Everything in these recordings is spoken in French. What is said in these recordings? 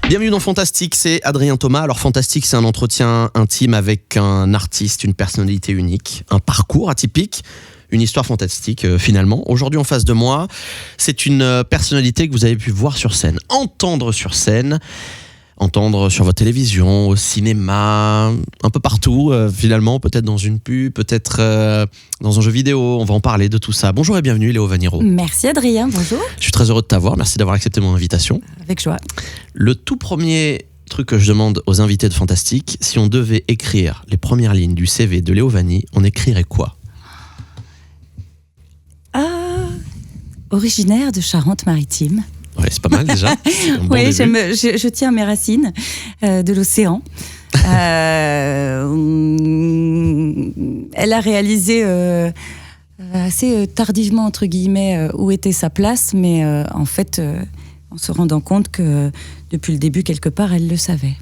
Bienvenue dans Fantastique, c'est Adrien Thomas. Alors Fantastique, c'est un entretien intime avec un artiste, une personnalité unique, un parcours atypique, une histoire fantastique finalement. Aujourd'hui en face de moi, c'est une personnalité que vous avez pu voir sur scène, entendre sur scène, entendre sur votre télévision, au cinéma, un peu partout finalement, peut-être dans une pub, peut-être dans un jeu vidéo. On va en parler de tout ça. Bonjour et bienvenue Léo Vaniro. Merci Adrien, bonjour. Je suis très heureux de t'avoir, merci d'avoir accepté mon invitation. Avec joie. Le tout premier truc que je demande aux invités de Fantastique, si on devait écrire les premières lignes du CV de Léo Vanni, on écrirait quoi ? Originaire de Charente-Maritime. Ouais, c'est pas mal déjà. Un bon oui, début. je tiens à mes racines de l'océan. Elle a réalisé assez tardivement, entre guillemets, où était sa place, mais en fait, en se rendant compte que depuis le début, quelque part, elle le savait.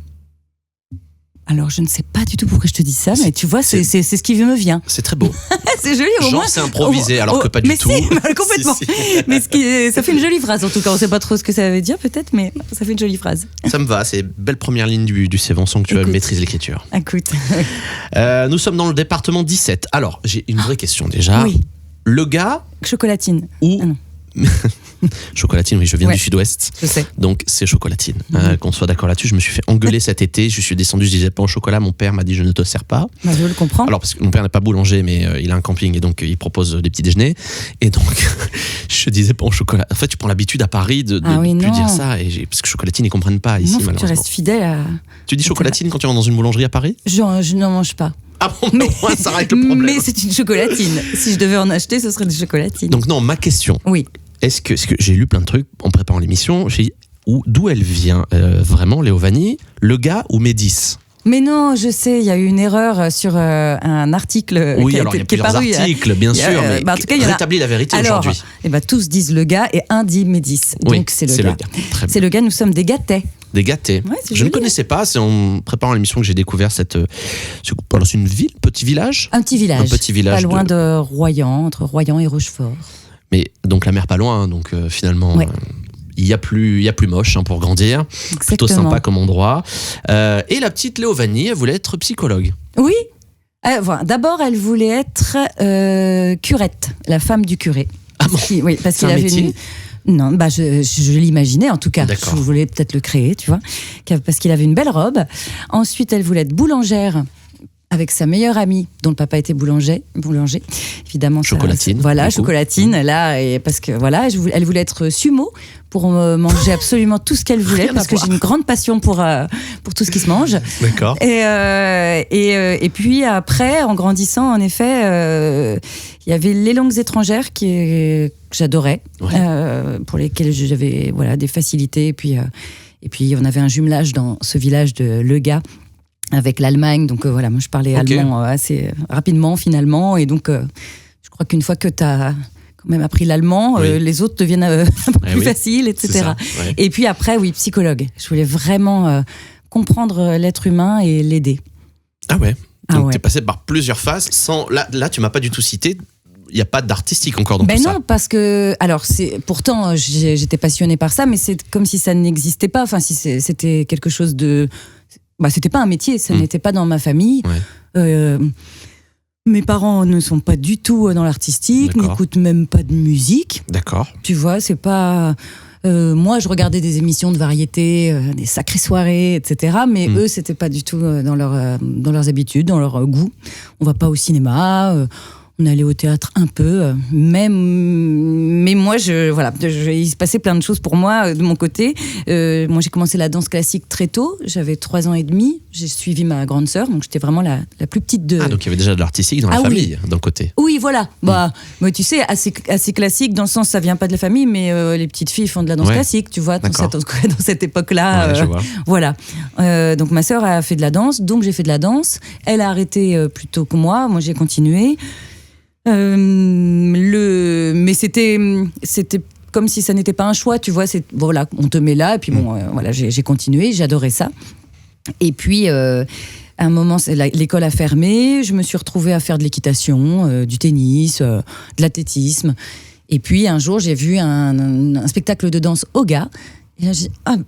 Alors, je ne sais pas du tout pourquoi je te dis ça, mais tu vois, c'est ce qui me vient. C'est très beau. C'est joli, au Genre, moins. c'est improvisé, alors que pas du tout. Complètement. Si. Mais ça fait une jolie phrase, en tout cas. On ne sait pas trop ce que ça veut dire, peut-être, mais ça fait une jolie phrase. Ça me va, c'est belle première ligne du CV. On sent que tu maîtrises l'écriture. Écoute. Nous sommes dans le département 17. Alors, j'ai une vraie question déjà. Oui. Le gars Chocolatine. ou... Ah non. Chocolatine, oui, je viens du sud-ouest. Je sais. Donc c'est chocolatine. Qu'on soit d'accord là-dessus, je me suis fait engueuler cet été. Je suis descendu, je disais pas au chocolat. Mon père m'a dit je ne te sers pas. Bah, je le comprends. Alors parce que mon père n'est pas boulanger, mais il a un camping et donc il propose des petits déjeuners. Et donc je disais pas au chocolat. En fait, tu prends l'habitude à Paris de plus dire ça. Parce que chocolatine, ils comprennent pas ici. Non, faut que tu malheureusement. restes fidèle à... Tu dis chocolatine quand tu vas dans une boulangerie à Paris ? Je n'en mange pas. Ah bon, mais moi, ça règle le problème. Mais c'est une chocolatine. Si je devais en acheter, ce serait des chocolatines. Donc non, ma question. Oui. Est-ce que j'ai lu plein de trucs en préparant l'émission, j'ai dit d'où elle vient vraiment, Léo Vanni, le gars ou Médis ? Mais non, je sais, il y a eu une erreur sur un article oui, qui alors il y a est plusieurs paru. articles, bien sûr, mais en tout cas, il y en a... rétablis la vérité aujourd'hui. Tous disent le gars et un dit Médis. Oui, donc c'est le gars. Très c'est bien. le gars, nous sommes des gâtés. Des gâtés. Ouais, c'est je joli, ne connaissais pas, c'est en préparant l'émission que j'ai découvert c'est une ville, petit village. Un petit village. Un petit village. Pas loin de Royan, entre Royan et Rochefort. Mais donc la mer pas loin, donc finalement... Ouais. Il y a plus moche pour grandir. Exactement. Plutôt sympa comme endroit. Et la petite Léo Vanni, elle voulait être psychologue. Oui. Voilà. D'abord, elle voulait être curette, la femme du curé. Ah bon ? Oui, parce C'est qu'il un avait métier ? Non, je l'imaginais en tout cas. D'accord. Je voulais peut-être le créer, tu vois, parce qu'il avait une belle robe. Ensuite, elle voulait être boulangère avec sa meilleure amie, dont le papa était boulanger, évidemment. Chocolatine. Voilà, chocolatine, là, et parce que voilà, elle voulait être sumo pour manger absolument tout ce qu'elle voulait, parce que j'ai une grande passion pour tout ce qui se mange. D'accord. Et puis après, en grandissant, en effet, il y avait les langues étrangères que j'adorais, pour lesquelles j'avais des facilités. Et puis on avait un jumelage dans ce village de Lega avec l'Allemagne, donc moi je parlais allemand assez rapidement finalement, et donc je crois qu'une fois que tu as quand même appris l'allemand, les autres deviennent un peu plus faciles, etc. Et puis après, psychologue. Je voulais vraiment comprendre l'être humain et l'aider. Ah ouais. Donc t'es passé par plusieurs phases sans... Là tu m'as pas du tout cité. Il n'y a pas d'artistique encore dans tout ça. Non, parce que... Alors, pourtant, j'étais passionnée par ça, mais c'est comme si ça n'existait pas. Enfin, si c'était quelque chose de... c'était pas un métier, ça n'était pas dans ma famille. Ouais. Mes parents ne sont pas du tout dans l'artistique, n'écoutent même pas de musique. D'accord. Tu vois, c'est pas... moi, je regardais des émissions de variété, des sacrées soirées, etc. Mais eux, c'était pas du tout dans leurs habitudes, dans leur goût. On va pas au cinéma... on allait au théâtre un peu, mais moi, il se passait plein de choses pour moi, de mon côté. Moi, j'ai commencé la danse classique très tôt, j'avais 3 ans et demi, j'ai suivi ma grande sœur, donc j'étais vraiment la plus petite de... Ah, donc il y avait déjà de l'artistique dans la famille, d'un côté. Oui, voilà. Mais tu sais, assez classique, dans le sens, ça vient pas de la famille, mais les petites filles font de la danse classique, tu vois, dans cette époque-là. Ouais, je vois. Voilà. Donc ma sœur a fait de la danse, donc j'ai fait de la danse. Elle a arrêté plus tôt que moi j'ai continué. Mais c'était comme si ça n'était pas un choix, tu vois. On te met là, et puis j'ai continué, j'adorais ça. Et puis à un moment, l'école a fermé, je me suis retrouvée à faire de l'équitation, du tennis, de l'athlétisme. Et puis un jour, j'ai vu un spectacle de danse Oga Et là,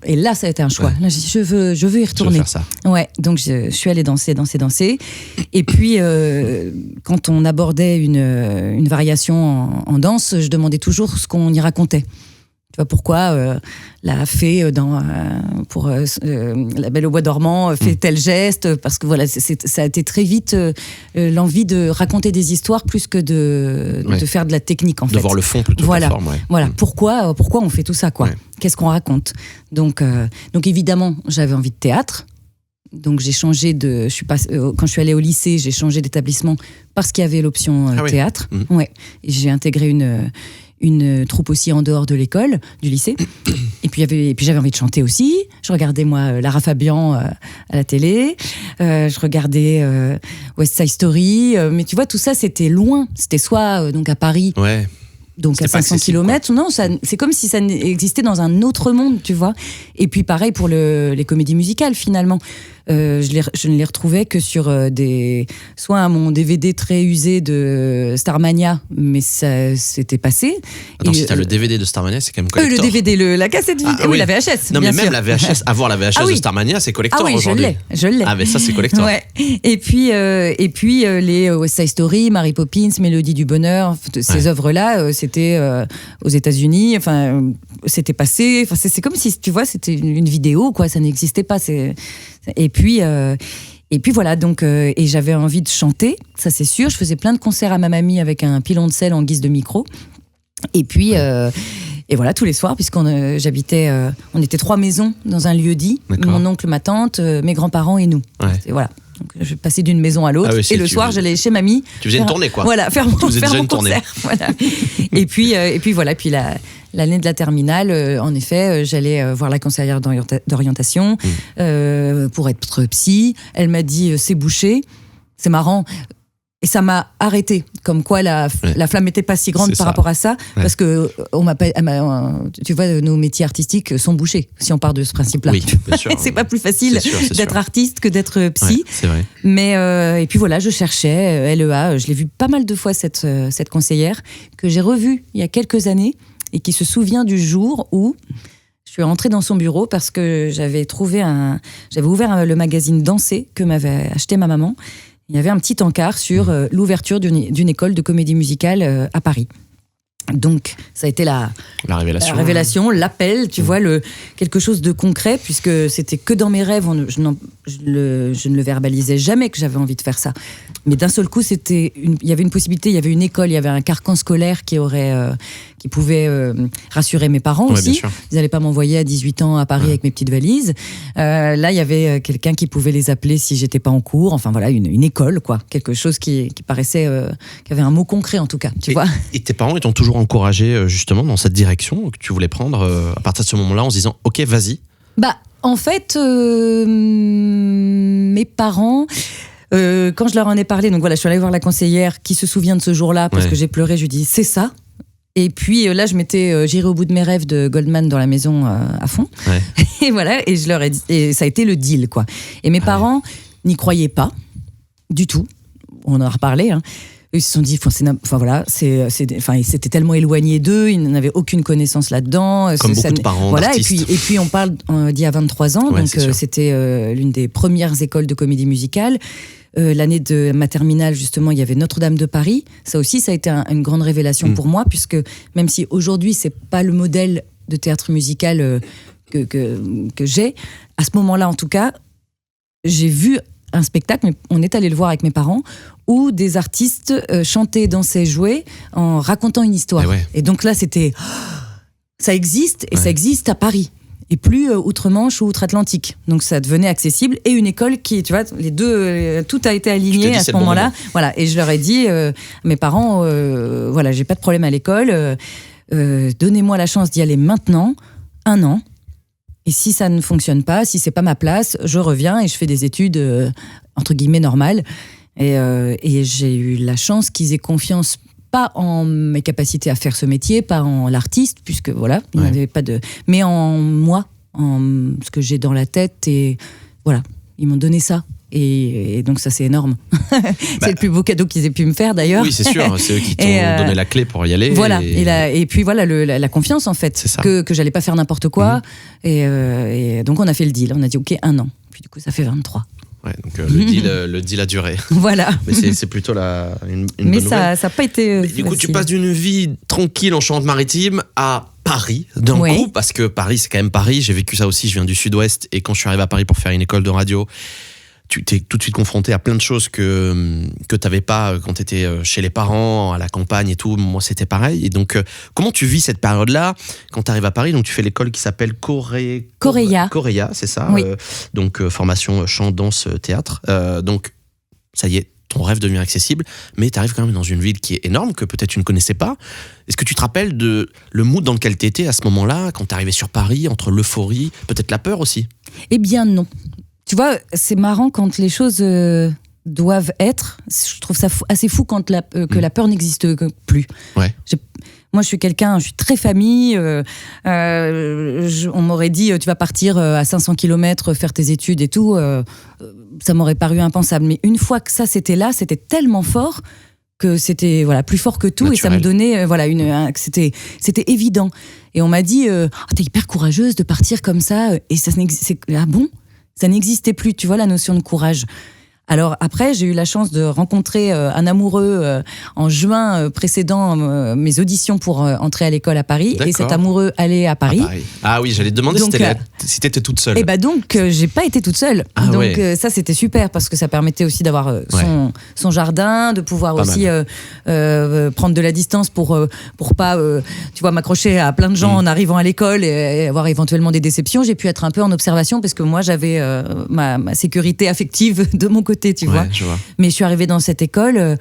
et là, ça a été un choix. Ouais. Là, j'ai dit, je veux y retourner. Je veux faire ça. Ouais, donc je suis allée danser. Et puis, quand on abordait une variation en danse, je demandais toujours ce qu'on y racontait. Tu vois, pourquoi la fée pour La Belle au bois dormant fait tel geste, parce que voilà, ça a été très vite l'envie de raconter des histoires plus que de faire de la technique, en fait. De voir le fond plutôt que la forme, ouais. Voilà, pourquoi on fait tout ça, quoi. Ouais. Qu'est-ce qu'on raconte ? Donc évidemment, j'avais envie de théâtre. Donc j'ai changé quand je suis allée au lycée, j'ai changé d'établissement parce qu'il y avait l'option théâtre. Ouais. Et j'ai intégré une troupe aussi en dehors de l'école, du lycée. Et puis j'avais envie de chanter aussi. Je regardais, moi, Lara Fabian à la télé. Je regardais West Side Story. Mais tu vois, tout ça, c'était loin. C'était soit donc à Paris, donc à 500 km. Non, c'est comme si ça existait dans un autre monde, tu vois. Et puis pareil pour les comédies musicales, finalement. Je ne les retrouvais que sur soit mon DVD très usé de Starmania, mais ça s'était passé. Attends, si t'as le DVD de Starmania, c'est quand même collector. Le DVD, la cassette vidéo, oui, la VHS. Non, bien mais sûr. même la VHS, avoir la VHS de Starmania, c'est collector aujourd'hui. Je l'ai. Ah, mais ça, c'est collector. Ouais. Et puis les West Side Story, Mary Poppins, Mélodie du bonheur, ces œuvres-là, c'était aux États-Unis. Enfin, c'était passé. Enfin, c'est comme si, tu vois, c'était une vidéo, quoi. Ça n'existait pas. Et puis voilà, donc et j'avais envie de chanter, ça c'est sûr. Je faisais plein de concerts à ma mamie avec un pilon de sel en guise de micro. Et puis et voilà, tous les soirs, j'habitais, on était 3 maisons dans un lieu dit. D'accord. Mon oncle, ma tante, mes grands-parents et nous. Ouais. Et voilà. Donc, je passais d'une maison à l'autre, et le soir, j'allais chez mamie. Tu faisais une tournée, quoi. Voilà, faire mon concert. Voilà. et puis voilà, puis l'année de la terminale, en effet, j'allais voir la conseillère d'orientation pour être psy. Elle m'a dit, c'est bouché. C'est marrant. Et ça m'a arrêtée. Comme quoi, la flamme n'était pas si grande par rapport à ça. Ouais. Parce que, tu vois, nos métiers artistiques sont bouchés, si on part de ce principe-là. Oui, bien sûr. C'est pas plus facile d'être artiste que d'être psy. Ouais, c'est vrai. Mais, et puis voilà, je cherchais LEA. Je l'ai vue pas mal de fois, cette conseillère, que j'ai revue il y a quelques années, et qui se souvient du jour où je suis rentrée dans son bureau parce que j'avais ouvert le magazine Danser que m'avait acheté ma maman. Il y avait un petit encart sur l'ouverture d'une école de comédie musicale à Paris. Donc, ça a été la révélation, l'appel, tu vois, quelque chose de concret, puisque c'était que dans mes rêves, je ne le verbalisais jamais que j'avais envie de faire ça. Mais d'un seul coup, il y avait une possibilité, il y avait une école, il y avait un carcan scolaire qui pouvait rassurer mes parents aussi. Ils n'allaient pas m'envoyer à 18 ans à Paris avec mes petites valises. Là, il y avait quelqu'un qui pouvait les appeler si j'étais pas en cours. Enfin voilà, une école, quoi. Quelque chose qui paraissait, qui avait un mot concret en tout cas. Tu vois. Et tes parents, ils t'ont toujours encouragé justement dans cette direction que tu voulais prendre à partir de ce moment-là, en se disant, ok, vas-y. En fait, mes parents. Quand je leur en ai parlé, donc voilà, je suis allée voir la conseillère qui se souvient de ce jour-là parce que j'ai pleuré. Je lui ai dit, c'est ça. Et puis là, j'irai au bout de mes rêves de Goldman dans la maison à fond. Ouais. Et voilà, et je leur ai dit, et ça a été le deal, quoi. Et mes parents n'y croyaient pas du tout. On en a reparlé. Ils se sont dit, c'était tellement éloigné d'eux, ils n'avaient aucune connaissance là-dedans. Comme beaucoup de parents, voilà, et puis on parle d'il y a 23 ans, donc c'était l'une des premières écoles de comédie musicale. L'année de ma terminale, justement, il y avait Notre-Dame de Paris. Ça aussi, ça a été une grande révélation pour moi, puisque même si aujourd'hui, c'est pas le modèle de théâtre musical que j'ai, à ce moment-là, en tout cas, j'ai vu un spectacle, mais on est allé le voir avec mes parents, où des artistes chantaient, dansaient, jouaient en racontant une histoire. Et donc là, c'était... Ça existe, et ça existe à Paris. Et plus outre-Manche ou outre-Atlantique. Donc ça devenait accessible. Et une école qui, tu vois, les deux, tout a été aligné à ce moment-là. Voilà. Et je leur ai dit à mes parents, voilà, j'ai pas de problème à l'école. Donnez-moi la chance d'y aller maintenant, 1 an. Et si ça ne fonctionne pas, si c'est pas ma place, je reviens et je fais des études entre guillemets normales. Et j'ai eu la chance qu'ils aient confiance, pas en mes capacités à faire ce métier, pas en l'artiste, puisque voilà, il n'y avait pas de, mais en moi, en ce que j'ai dans la tête, et voilà, ils m'ont donné ça. Et donc ça, c'est énorme. C'est le plus beau cadeau qu'ils aient pu me faire, d'ailleurs. Oui, c'est sûr. C'est eux qui t'ont donné la clé pour y aller. Voilà. Et puis voilà, la confiance, en fait. Que j'allais pas faire n'importe quoi. Et donc on a fait le deal. On a dit, OK, 1 an. Puis du coup, ça fait 23. Ouais, donc le deal a duré. Voilà. Mais c'est plutôt une bonne nouvelle. Mais ça n'a pas été du coup, tu passes d'une vie tranquille en Charente-Maritime à Paris, d'un coup, parce que Paris, c'est quand même Paris. J'ai vécu ça aussi, je viens du Sud-Ouest. Et quand je suis arrivé à Paris pour faire une école de radio, tu t'es tout de suite confronté à plein de choses que tu n'avais pas quand tu étais chez les parents, à la campagne et tout. Moi, c'était pareil. Et donc, comment tu vis cette période-là quand tu arrives à Paris? Donc, tu fais l'école qui s'appelle Coréa. Coréa, c'est ça. Oui. Donc, formation chant, danse, théâtre. Donc, ça y est, ton rêve devient accessible, mais tu arrives quand même dans une ville qui est énorme, que peut-être tu ne connaissais pas. Est-ce que tu te rappelles de le mood dans lequel tu étais à ce moment-là, quand tu arrivais sur Paris, entre l'euphorie, peut-être la peur aussi? Eh bien, non. Tu vois, c'est marrant quand les choses doivent être. Je trouve ça assez fou quand que la peur n'existe plus. Ouais. Moi, je suis très famille. On m'aurait dit, tu vas partir à 500 km faire tes études et tout. Ça m'aurait paru impensable. Mais une fois que ça, c'était là, c'était tellement fort que c'était plus fort que tout. Naturel. Et ça me donnait c'était évident. Et on m'a dit, t'es hyper courageuse de partir comme ça. Et ça n'existait ah bon? Ça n'existait plus, tu vois, la notion de courage. Alors après, j'ai eu la chance de rencontrer un amoureux en juin précédant mes auditions pour entrer à l'école à Paris. D'accord. Et cet amoureux allait à Paris. Ah oui, j'allais te demander si t'étais toute seule. Et donc, j'ai pas été toute seule. Donc ça, c'était super parce que ça permettait aussi d'avoir son jardin, de pouvoir pas aussi prendre de la distance pour pas, tu vois, m'accrocher à plein de gens en arrivant à l'école et avoir éventuellement des déceptions. J'ai pu être un peu en observation parce que moi, j'avais ma sécurité affective de mon côté. Tu vois. Mais je suis arrivée dans cette école,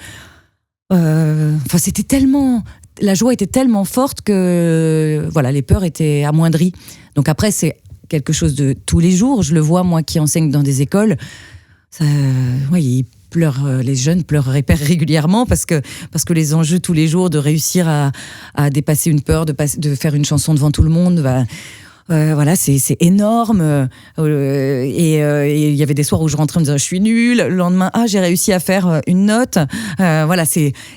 c'était tellement, la joie était tellement forte que les peurs étaient amoindries. Donc après, c'est quelque chose de tous les jours. Je le vois, moi qui enseigne dans des écoles, ils pleurent, les jeunes pleurent régulièrement parce que les enjeux tous les jours de réussir à dépasser une peur, de faire une chanson devant tout le monde, c'est énorme. Et il y avait des soirs où je rentrais en me disant je suis nulle. Le lendemain, j'ai réussi à faire une note.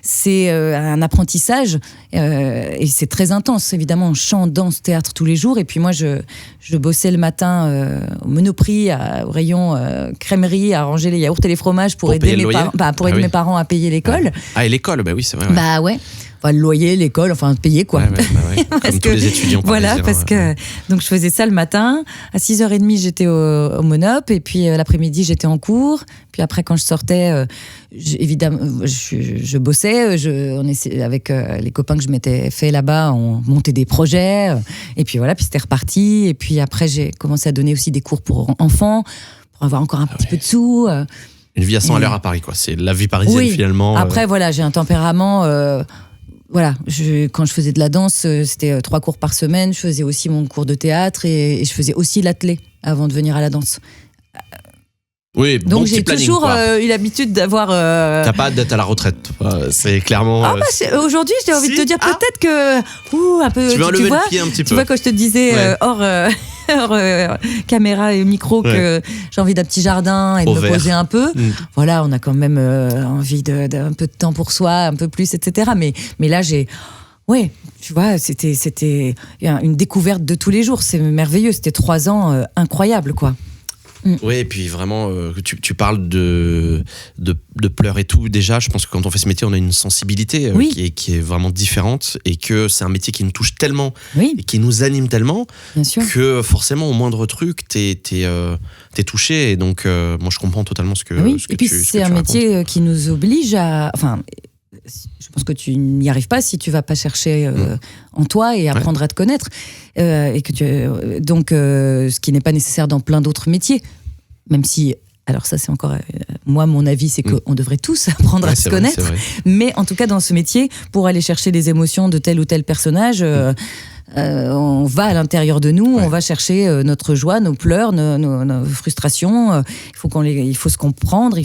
C'est un apprentissage et c'est très intense. Évidemment, chant, danse, théâtre tous les jours. Et puis moi, je bossais le matin au Monoprix, au rayon crèmerie, à ranger les yaourts et les fromages pour aider mes parents à payer l'école. Ah, et l'école, oui, c'est vrai. Ouais. Enfin, le loyer, l'école, payer quoi. Comme tous les étudiants. Parce que donc je faisais ça le matin. À 6h30, j'étais au Monop. Et puis l'après-midi, j'étais en cours. Puis après, quand je sortais, évidemment, je bossais. On essayait, avec les copains que je m'étais fait là-bas, on montait des projets. Et puis puis c'était reparti. Et puis après, j'ai commencé à donner aussi des cours pour enfants, pour avoir encore un petit peu de sous. Une vie à 100 à l'heure à Paris, quoi. C'est la vie parisienne, finalement. Après, j'ai un tempérament... quand je faisais de la danse, c'était 3 cours par semaine. Je faisais aussi mon cours de théâtre et je faisais aussi l'athlé avant de venir à la danse. Oui, donc j'ai toujours eu l'habitude d'avoir. T'as pas d'être à la retraite. C'est clairement. Aujourd'hui, j'ai envie de te dire peut-être que un peu. Tu veux enlever le pied un petit peu. Tu vois quand je te disais hors caméra et micro que j'ai envie d'un petit jardin et de me poser un peu. Voilà, on a quand même envie d'un peu de temps pour soi, un peu plus, etc. Mais là, j'ai. Ouais, tu vois, c'était une découverte de tous les jours. C'est merveilleux. C'était 3 ans incroyables, quoi. Oui, et puis vraiment, tu parles de pleurs et tout. Déjà, je pense que quand on fait ce métier, on a une sensibilité qui est vraiment différente et que c'est un métier qui nous touche tellement et qui nous anime tellement que forcément, au moindre truc, t'es touché. Et donc, moi, je comprends totalement ce que tu racontes. Et puis, c'est un métier qui nous oblige à... Enfin, je pense que tu n'y arrives pas si tu vas pas chercher en toi et apprendre à te connaître. Donc, ce qui n'est pas nécessaire dans plein d'autres métiers. Même si, alors ça c'est encore, moi mon avis c'est qu'on devrait tous apprendre à se connaître. Vrai. Mais en tout cas dans ce métier, pour aller chercher les émotions de tel ou tel personnage, on va à l'intérieur de nous, on va chercher notre joie, nos pleurs, nos frustrations. Il faut se comprendre,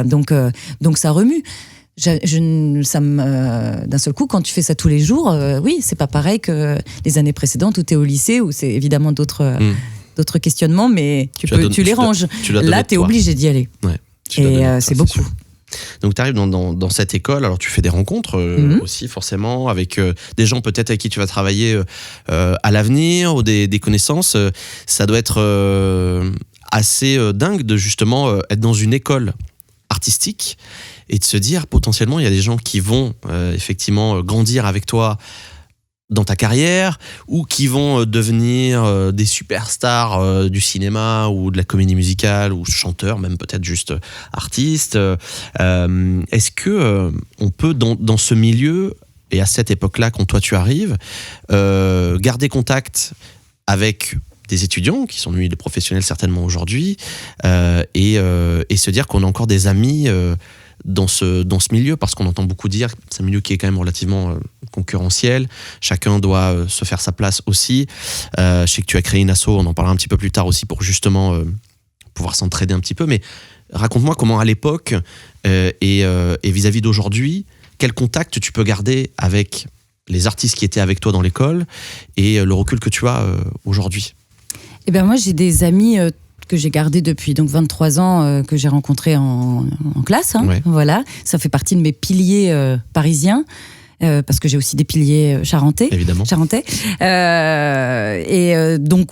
donc ça remue. D'un seul coup, quand tu fais ça tous les jours, c'est pas pareil que les années précédentes où t'es au lycée, où c'est évidemment d'autres questionnements, mais tu les ranges. Là, t'es obligé d'y aller. Ouais. C'est beaucoup. Sûr. Donc tu arrives dans cette école, alors tu fais des rencontres aussi forcément avec des gens peut-être avec qui tu vas travailler à l'avenir ou des connaissances. Ça doit être assez dingue de justement être dans une école artistique et de se dire potentiellement il y a des gens qui vont effectivement grandir avec toi dans ta carrière ou qui vont devenir des superstars du cinéma ou de la comédie musicale ou chanteurs, même peut-être juste artistes. Est-ce que on peut dans ce milieu et à cette époque-là quand toi tu arrives garder contact avec des étudiants qui sont devenus des professionnels certainement aujourd'hui et se dire qu'on a encore des amis dans ce milieu, parce qu'on entend beaucoup dire que c'est un milieu qui est quand même relativement concurrentiel, chacun doit se faire sa place aussi. Je sais que tu as créé une asso, on en parlera un petit peu plus tard aussi pour justement pouvoir s'entraider un petit peu, mais raconte-moi comment à l'époque et vis-à-vis d'aujourd'hui, quel contact tu peux garder avec les artistes qui étaient avec toi dans l'école et le recul que tu as aujourd'hui. Eh ben moi j'ai des amis que j'ai gardé depuis donc 23 ans, que j'ai rencontré en classe. Hein, voilà, ça fait partie de mes piliers parisiens. Parce que j'ai aussi des piliers charentais. Évidemment. Donc,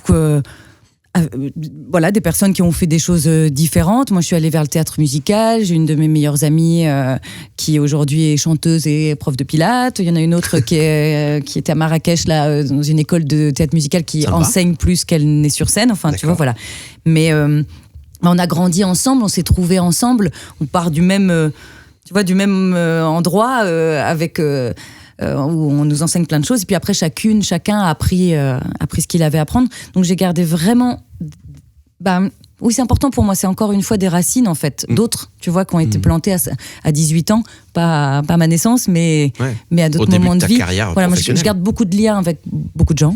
voilà, des personnes qui ont fait des choses différentes. Moi, je suis allée vers le théâtre musical. J'ai une de mes meilleures amies qui aujourd'hui est chanteuse et prof de pilates. Il y en a une autre qui était à Marrakech, là, dans une école de théâtre musical qui enseigne plus qu'elle n'est sur scène. Enfin, tu vois, voilà. Mais on a grandi ensemble, on s'est trouvés ensemble. On part du même... tu vois, du même endroit avec où on nous enseigne plein de choses, et puis après chacun a appris ce qu'il avait à apprendre. Donc j'ai gardé vraiment oui, c'est important pour moi, c'est encore une fois des racines en fait, d'autres, tu vois, qui ont été plantées à 18 ans, pas à ma naissance, mais à d'autres moments de vie. Voilà, moi, je garde beaucoup de liens avec beaucoup de gens.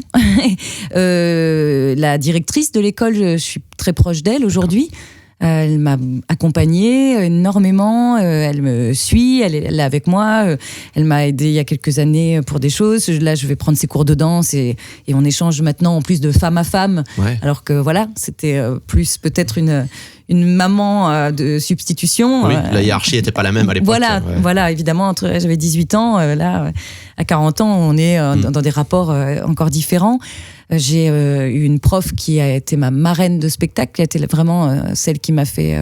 La directrice de l'école, je suis très proche d'elle aujourd'hui. Elle m'a accompagnée énormément, elle me suit, elle est là avec moi, elle m'a aidée il y a quelques années pour des choses. Là, je vais prendre ses cours de danse et on échange maintenant en plus de femme à femme, alors que voilà, c'était plus peut-être une maman de substitution. Oui, la hiérarchie n'était pas la même à l'époque. Voilà, évidemment, j'avais 18 ans, là, à 40 ans, on est dans des rapports encore différents. J'ai eu une prof qui a été ma marraine de spectacle, qui a été vraiment celle qui m'a fait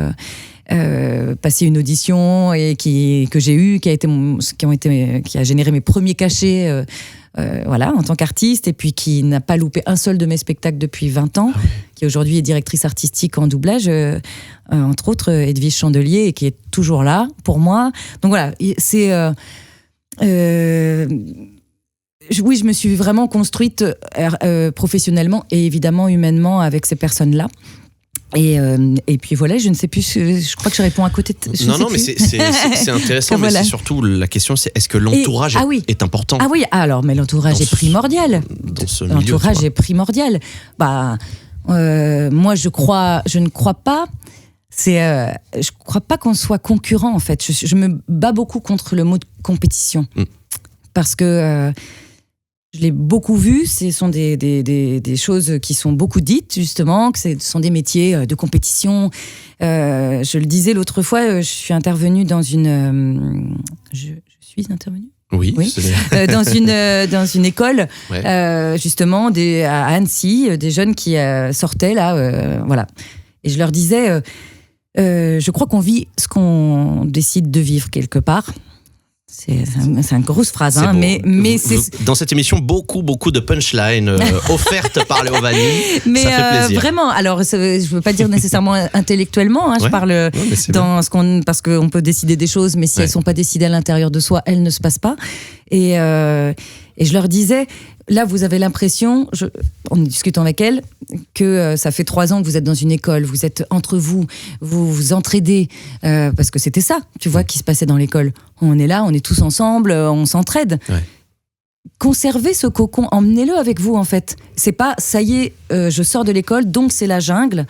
passer une audition et que j'ai eue, qui a généré mes premiers cachets en tant qu'artiste, et puis qui n'a pas loupé un seul de mes spectacles depuis 20 ans, qui aujourd'hui est directrice artistique en doublage, entre autres Edwige Chandelier, et qui est toujours là pour moi. Donc voilà, c'est... oui, je me suis vraiment construite professionnellement et évidemment humainement avec ces personnes-là. Et puis voilà, je ne sais plus, je crois que je réponds à côté de... Non, mais c'est intéressant, mais c'est surtout la question, c'est est-ce que l'entourage est important ? Ah oui, alors, mais l'entourage est primordial. Dans ce milieu, l'entourage est primordial. Moi, je ne crois pas... je crois pas qu'on soit concurrent, en fait. Je me bats beaucoup contre le mot de compétition. Parce que... je l'ai beaucoup vu, ce sont des choses qui sont beaucoup dites, justement, que ce sont des métiers de compétition. Je le disais l'autre fois, je suis intervenue dans une... Je suis intervenue ? Oui. Dans une école, justement, à Annecy, des jeunes qui sortaient, là, voilà. Et je leur disais, je crois qu'on vit ce qu'on décide de vivre quelque part. C'est une grosse phrase, hein, mais c'est... Dans cette émission, beaucoup de punchlines offertes par Léo Vanni. Mais ça fait plaisir. Vraiment, alors je ne veux pas dire nécessairement intellectuellement, hein, je parle parce qu'on peut décider des choses, mais si elles ne sont pas décidées à l'intérieur de soi, elles ne se passent pas. Et je leur disais, là vous avez l'impression, en discutant avec elles, que ça fait 3 ans que vous êtes dans une école, vous êtes entre vous vous entraidez, parce que c'était ça, tu vois, qui se passait dans l'école. On est là, on est tous ensemble, on s'entraide. conservez ce cocon, emmenez-le avec vous en fait. C'est pas ça y est, je sors de l'école, donc c'est la jungle,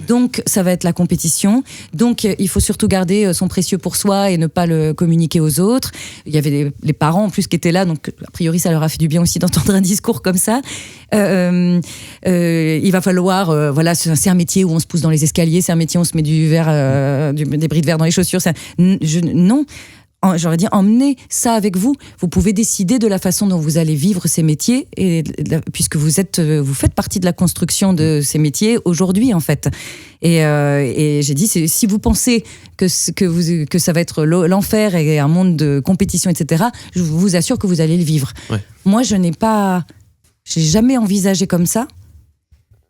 donc ça va être la compétition, donc il faut surtout garder son précieux pour soi et ne pas le communiquer aux autres. Il y avait les parents en plus qui étaient là, donc a priori ça leur a fait du bien aussi d'entendre un discours comme ça. Il va falloir, voilà, c'est un métier où on se pousse dans les escaliers, c'est un métier où on se met du verre, des bris de verre dans les chaussures. Non. J'aurais dit, emmenez ça avec vous. Vous pouvez décider de la façon dont vous allez vivre ces métiers, puisque vous faites partie de la construction de ces métiers aujourd'hui, en fait. Et j'ai dit, si vous pensez que ça va être l'enfer et un monde de compétition, etc., je vous assure que vous allez le vivre. Ouais. Moi, j'ai jamais envisagé comme ça.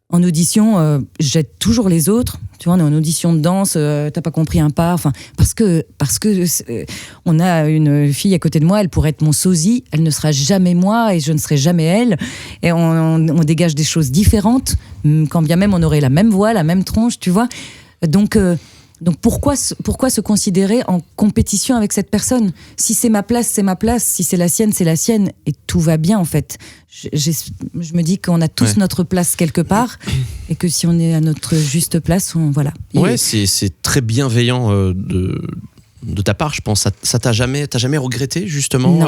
En audition, j'aide toujours les autres. Tu vois, on est en audition de danse, t'as pas compris un pas. Enfin, parce que on a une fille à côté de moi, elle pourrait être mon sosie, elle ne sera jamais moi et je ne serai jamais elle. Et on dégage des choses différentes, quand bien même on aurait la même voix, la même tronche, tu vois. Donc pourquoi se considérer en compétition avec cette personne ? Si c'est ma place, c'est ma place. Si c'est la sienne, c'est la sienne. Et tout va bien, en fait. Je me dis qu'on a tous notre place quelque part et que si on est à notre juste place, voilà. Ouais, c'est très bienveillant de ta part, je pense. Ça t'as jamais regretté, justement,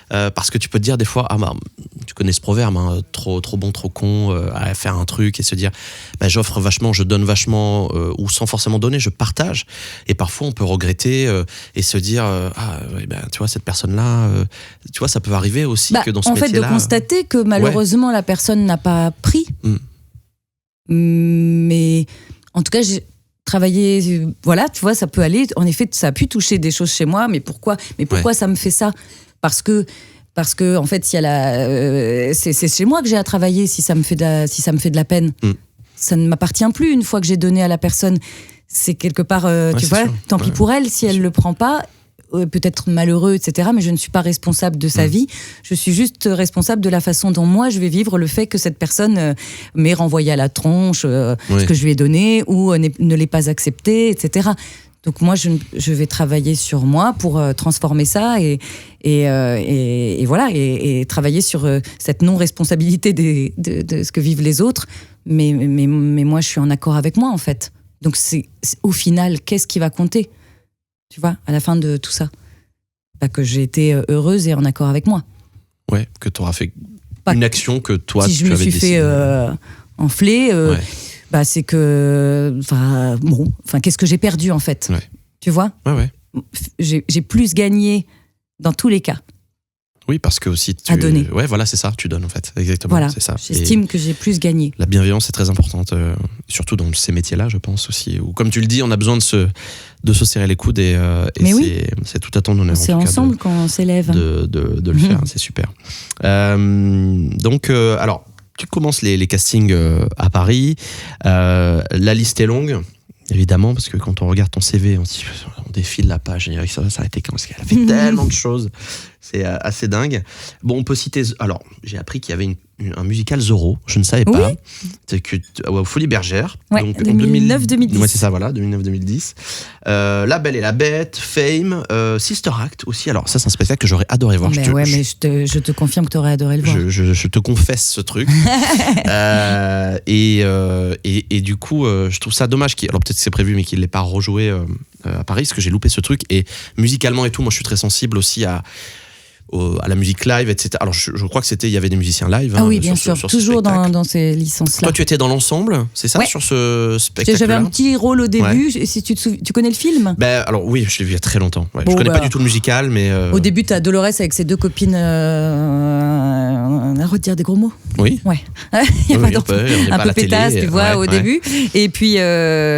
parce que tu peux te dire des fois, tu connais ce proverbe, hein, trop bon, trop con, à faire un truc et se dire, j'offre vachement, je donne vachement, ou sans forcément donner, je partage. Et parfois, on peut regretter et se dire, tu vois, cette personne-là, tu vois, ça peut arriver aussi que dans ce métier-là. En fait, de constater que malheureusement, la personne n'a pas pris. Mais en tout cas, j'ai travailler, voilà, tu vois, ça peut aller. En effet, ça a pu toucher des choses chez moi, mais pourquoi ça me fait ça ? Parce que en fait, c'est chez moi que j'ai à travailler si ça me fait de la peine. Ça ne m'appartient plus une fois que j'ai donné à la personne. C'est quelque part, tu vois, sûr. Tant pis pour elle si elle le prend pas. Peut-être malheureux, etc. Mais je ne suis pas responsable de sa vie. Je suis juste responsable de la façon dont moi je vais vivre le fait que cette personne m'ait renvoyé à la tronche ce que je lui ai donné ou ne l'ait pas accepté, etc. Donc moi, je vais travailler sur moi pour transformer ça et voilà et travailler sur cette non-responsabilité de ce que vivent les autres. Mais moi, je suis en accord avec moi en fait. Donc c'est au final, qu'est-ce qui va compter ? Tu vois, à la fin de tout ça. Que j'ai été heureuse et en accord avec moi. Ouais, que tu auras fait une action que toi, tu avais décidé. Si je me suis fait enfler, c'est que... qu'est-ce que j'ai perdu, en fait ? Tu vois ? J'ai plus gagné dans tous les cas. Oui, parce que aussi à donner. Ouais, voilà, c'est ça, tu donnes en fait, exactement. Voilà, c'est ça. J'estime que j'ai plus gagné. La bienveillance est très importante, surtout dans ces métiers-là, je pense aussi. Où, comme tu le dis, on a besoin de se serrer les coudes et c'est tout à ton honneur. C'est ensemble qu'on s'élève. De le faire, c'est super. Donc, alors, tu commences les castings à Paris. La liste est longue. Évidemment, parce que quand on regarde ton CV, on défile la page et ça va s'arrêter quand? Parce qu'elle a fait tellement de choses. C'est assez dingue. Bon, on peut citer... Alors, j'ai appris qu'il y avait un musical Zorro. Je ne savais pas. C'est Folies Bergère. Ouais, donc, 2009-2010. Ouais, c'est ça, voilà, 2009-2010. La Belle et la Bête, Fame, Sister Act aussi. Alors, ça, c'est un spectacle que j'aurais adoré voir. Mais je te confirme que tu aurais adoré le voir. Je te confesse ce truc. Et du coup, je trouve ça dommage. Alors, peut-être que c'est prévu, mais qu'il ne l'ait pas rejoué à Paris, parce que j'ai loupé ce truc. Et musicalement et tout, moi, je suis très sensible aussi à la musique live, etc. Alors, je crois que il y avait des musiciens live. Ah oui, bien sûr, toujours dans ces licences-là. Toi, tu étais dans l'ensemble, c'est ça, sur ce spectacle-là? J'avais un petit rôle au début. Si tu connais le film? Alors oui, je l'ai vu il y a très longtemps. Ouais. Je connais pas du tout le musical, mais... Au début, tu as Dolores avec ses deux copines... on a redire des gros mots? Oui. Ouais. Il y a un peu pétasse, tu vois, au début. Et puis,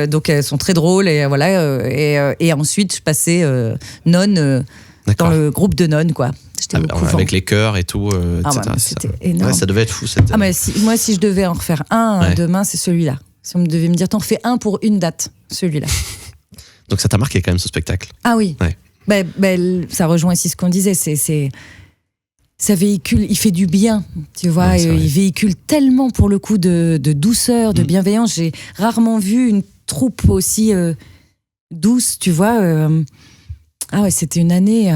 donc, elles sont très drôles. Et voilà. Et ensuite, je passais nonne dans le groupe de nonnes, quoi. Avec les chœurs et tout, etc. C'était énorme. Ouais, ça devait être fou. Moi, si je devais en refaire un demain, c'est celui-là. Si on me devait me dire, t'en fais un pour une date, celui-là. Donc ça t'a marqué quand même, ce spectacle? Ah oui. Ouais. Ça rejoint ici ce qu'on disait. Ça véhicule, il fait du bien, tu vois. Il véhicule tellement, pour le coup, de douceur, de bienveillance. J'ai rarement vu une troupe aussi douce, tu vois. Ah ouais, c'était une année...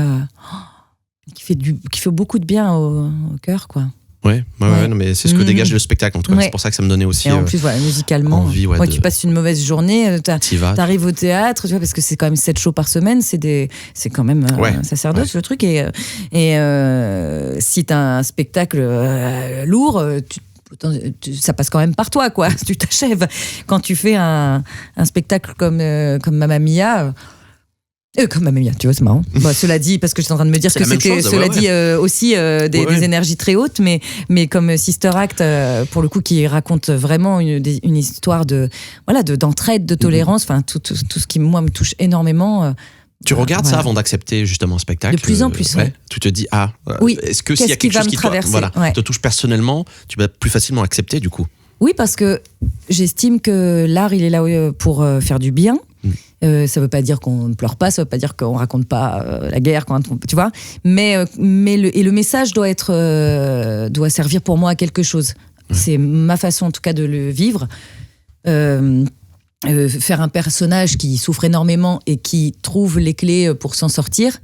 qui fait beaucoup de bien au cœur, quoi. Ouais, non, mais c'est ce que dégage le spectacle. En tout cas, c'est pour ça que ça me donnait aussi. Et en plus, musicalement, envie, tu passes une mauvaise journée, t'arrives au théâtre, tu vois, parce que c'est quand même 7 shows par semaine, c'est quand même un sacerdoce, le truc. Et si t'as un spectacle lourd, ça passe quand même par toi, quoi. Tu t'achèves. Quand tu fais un spectacle comme Mamma Mia. Comme Mamma Mia, tu vois, c'est marrant. Cela dit, parce que j'étais en train de me dire que c'était, dit, aussi des énergies très hautes, mais comme Sister Act, pour le coup, qui raconte vraiment une histoire d'entraide, de tolérance, enfin tout ce qui moi me touche énormément. Tu regardes ça avant d'accepter justement un spectacle. De plus en plus, Tu te dis est-ce que s'il y a quelque chose qui te touche personnellement, tu vas plus facilement accepter du coup. Oui, parce que j'estime que l'art, il est là pour faire du bien. Ça veut pas dire qu'on ne pleure pas, ça veut pas dire qu'on raconte pas la guerre, tu vois. Mais le message doit servir pour moi à quelque chose. C'est ma façon, en tout cas, de le vivre. Faire un personnage qui souffre énormément et qui trouve les clés pour s'en sortir.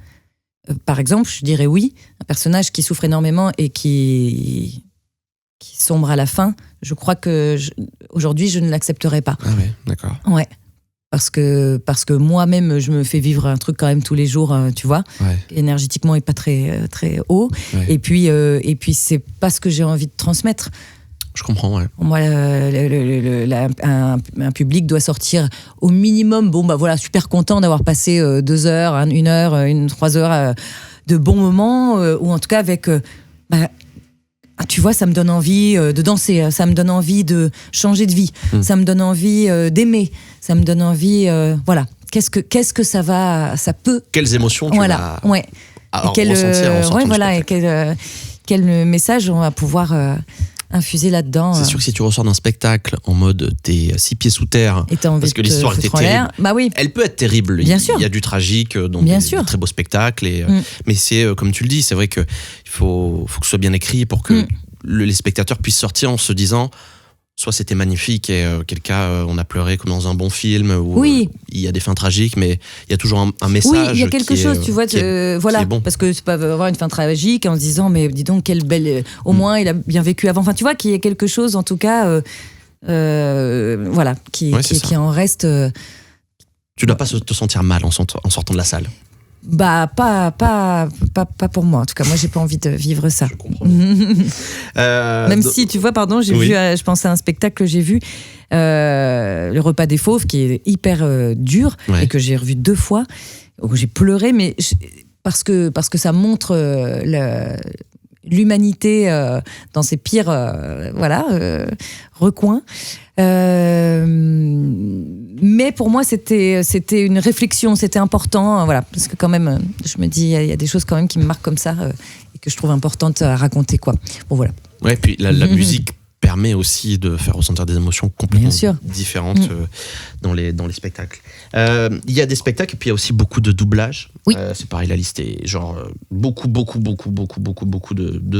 Par exemple, je dirais oui, un personnage qui souffre énormément et qui sombre à la fin. Je crois que aujourd'hui, je ne l'accepterai pas. Ah ouais, d'accord. Ouais. Parce que moi-même, je me fais vivre un truc quand même tous les jours, tu vois, énergétiquement et pas très, très haut. Ouais. Et puis, c'est pas ce que j'ai envie de transmettre. Je comprends, ouais. Moi, un public doit sortir au minimum, super content d'avoir passé 2 heures, 1 heure, 3 heures de bons moments, ou en tout cas avec... tu vois, ça me donne envie de danser, ça me donne envie de changer de vie, ça me donne envie d'aimer, ça me donne envie, voilà. Qu'est-ce que ça peut... Quelles émotions tu vas ressentir en sortant du spectacle. Et quel message on va pouvoir infuser là-dedans. C'est sûr que si tu ressors d'un spectacle en mode t'es 6 pieds sous terre, parce que l'histoire était terrible, elle peut être terrible. Bien sûr. Il y a du tragique dans des très beaux spectacles. Mais c'est, comme tu le dis, c'est vrai qu'il faut que ce soit bien écrit pour que les spectateurs puissent sortir en se disant... Soit c'était magnifique et quel cas on a pleuré comme dans un bon film où il y a des fins tragiques, mais il y a toujours un message. Oui, il y a quelque chose, tu vois, voilà, bon. Parce que c'est pas avoir une fin tragique en se disant mais dis donc quelle belle, au moins il a bien vécu avant. Enfin, tu vois qu'il y a quelque chose en tout cas, voilà, qui en reste. Tu dois pas te sentir mal en sortant de la salle. Pas pour moi. En tout cas, moi, j'ai pas envie de vivre ça. Je comprends. Même si, tu vois, j'ai vu, je pensais à un spectacle que j'ai vu, Le Repas des Fauves, qui est hyper dur et que j'ai revu 2 fois, où j'ai pleuré, mais parce que ça montre l'humanité dans ses pires recoins. Mais pour moi, c'était une réflexion, c'était important, voilà, parce que quand même, je me dis, il y a des choses quand même qui me marquent comme ça et que je trouve importantes à raconter, quoi. Bon, voilà. Ouais, puis la musique permet aussi de faire ressentir des émotions complètement différentes dans les spectacles. Il y a des spectacles et puis il y a aussi beaucoup de doublages. Oui. C'est pareil, la liste est genre beaucoup de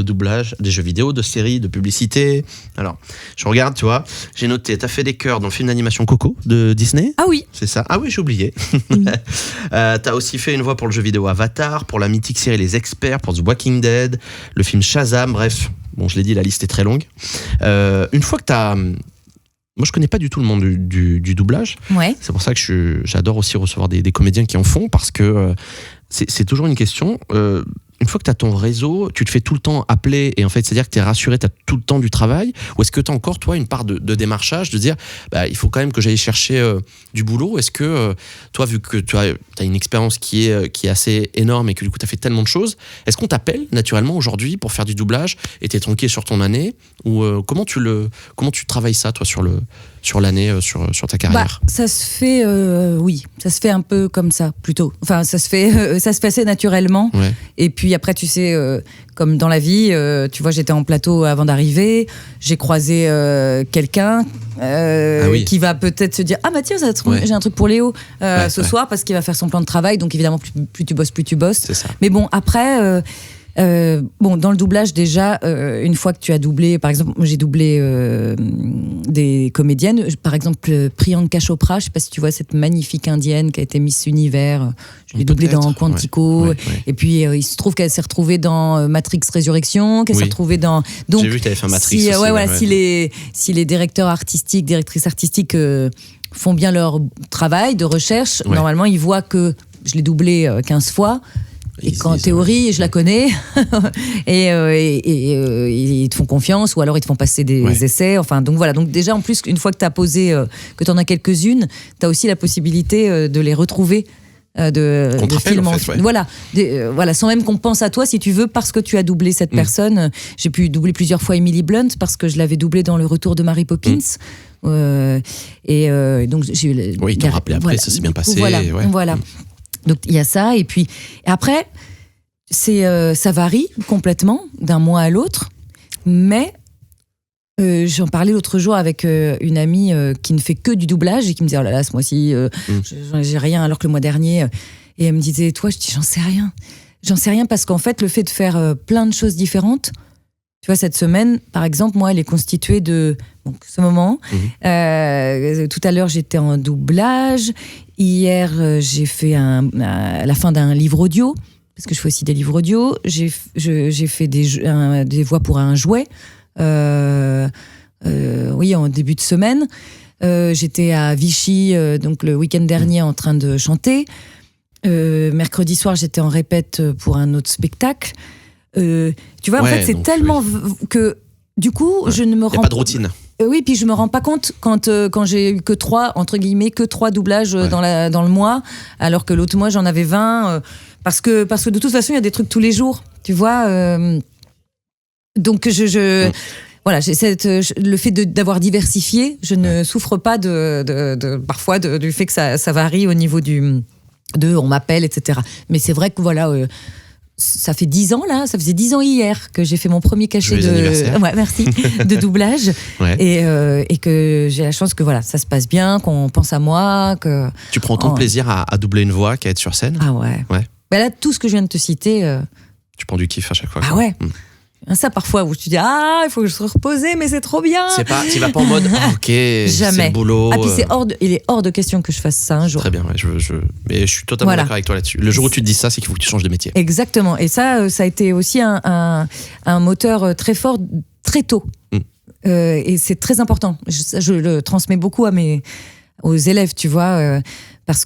doublages, des jeux vidéo, de séries, de publicités. Alors, je regarde, tu vois, j'ai noté, t'as fait des chœurs dans le film d'animation Coco de Disney. Ah oui. C'est ça. Ah oui, j'ai oublié. T'as aussi fait une voix pour le jeu vidéo Avatar, pour la mythique série Les Experts, pour The Walking Dead, le film Shazam, bref. Bon, je l'ai dit, la liste est très longue. Une fois que t'as... Moi, je connais pas du tout le monde du doublage. Ouais. C'est pour ça que j'adore aussi recevoir des comédiens qui en font, parce que c'est toujours une question. Une fois que tu as ton réseau, tu te fais tout le temps appeler et en fait, c'est-à-dire que tu es rassuré, tu as tout le temps du travail, ou est-ce que tu as encore, toi, une part de démarchage, de dire, il faut quand même que j'aille chercher du boulot? Est-ce que, toi, vu que tu as une expérience qui est assez énorme et que du coup, tu as fait tellement de choses, est-ce qu'on t'appelle naturellement aujourd'hui pour faire du doublage et tu es tranquille sur ton année? Ou comment tu travailles ça, toi, sur l'année, sur ta carrière? Ça se fait, oui, ça se fait un peu comme ça, plutôt. Enfin, ça se fait assez naturellement. Ouais. Et puis après, tu sais, comme dans la vie, tu vois, j'étais en plateau avant d'arriver, j'ai croisé quelqu'un qui va peut-être se dire, ah bah tiens, j'ai un truc pour Léo ce soir, parce qu'il va faire son plan de travail, donc évidemment, plus tu bosses. C'est ça. Mais bon, après... Bon, dans le doublage, déjà, une fois que tu as doublé, par exemple, moi j'ai doublé des comédiennes, par exemple Priyanka Chopra, je sais pas si tu vois cette magnifique indienne qui a été Miss Univers, je l'ai doublée dans Quantico, et puis il se trouve qu'elle s'est retrouvée dans Matrix Résurrection, qu'elle s'est retrouvée dans... Donc, j'ai vu que tu avais fait un Matrix aussi. Si les directeurs artistiques, directrices artistiques font bien leur travail de recherche, normalement ils voient que je l'ai doublé 15 fois, et qu'en théorie, je la connais, et ils te font confiance, ou alors ils te font passer des essais. Enfin, donc voilà. Donc déjà, en plus, une fois que tu as posé, que tu en as quelques-unes, tu as aussi la possibilité de les retrouver. De film en fait, voilà, sans même qu'on pense à toi, si tu veux, parce que tu as doublé cette personne. J'ai pu doubler plusieurs fois Emily Blunt parce que je l'avais doublée dans Le Retour de Mary Poppins. Donc j'ai oui, t'en rappelé après, ça s'est bien passé. Voilà. Donc il y a ça, et puis après ça varie complètement d'un mois à l'autre, mais j'en parlais l'autre jour avec une amie qui ne fait que du doublage et qui me disait oh là là, ce mois-ci j'ai rien, alors que le mois dernier, et elle me disait toi, je dis j'en sais rien parce qu'en fait le fait de faire plein de choses différentes, tu vois, cette semaine par exemple, moi elle est constituée de ce moment. Tout à l'heure j'étais en doublage, hier j'ai fait à la fin d'un livre audio, parce que je fais aussi des livres audio, j'ai fait des voix pour un jouet. En début de semaine, j'étais à Vichy donc le week-end dernier en train de chanter. Mercredi soir, j'étais en répète pour un autre spectacle. Tu vois, en fait, c'est tellement que du coup, je ne me rends pas de routine. Oui, puis je me rends pas compte quand j'ai eu que 3 doublages dans le mois, alors que l'autre mois j'en avais 20, parce que de toute façon il y a des trucs tous les jours, tu vois. Donc voilà, le fait d'avoir diversifié, je ne souffre pas parfois du fait que ça varie au niveau on m'appelle, etc. Mais c'est vrai que voilà. Ça fait 10 ans là, ça faisait 10 ans hier que j'ai fait mon premier cachet de doublage, et que j'ai la chance que voilà, ça se passe bien, qu'on pense à moi, que tu prends autant de plaisir à doubler une voix qu'à être sur scène. Ah ouais. Bah là, tout ce que je viens de te citer, tu prends du kiff à chaque fois. Ah ouais. Ça parfois où tu dis il faut que je sois reposée, mais c'est trop bien. Tu vas pas en mode ok, jamais. C'est le boulot. Puis il est hors de question que je fasse ça un jour. Très bien, mais je suis totalement d'accord avec toi là-dessus. Le jour où tu te dis ça, c'est qu'il faut que tu changes de métier. Exactement, et ça a été aussi un moteur très fort très tôt. Et c'est très important. Je le transmets beaucoup aux élèves, tu vois, parce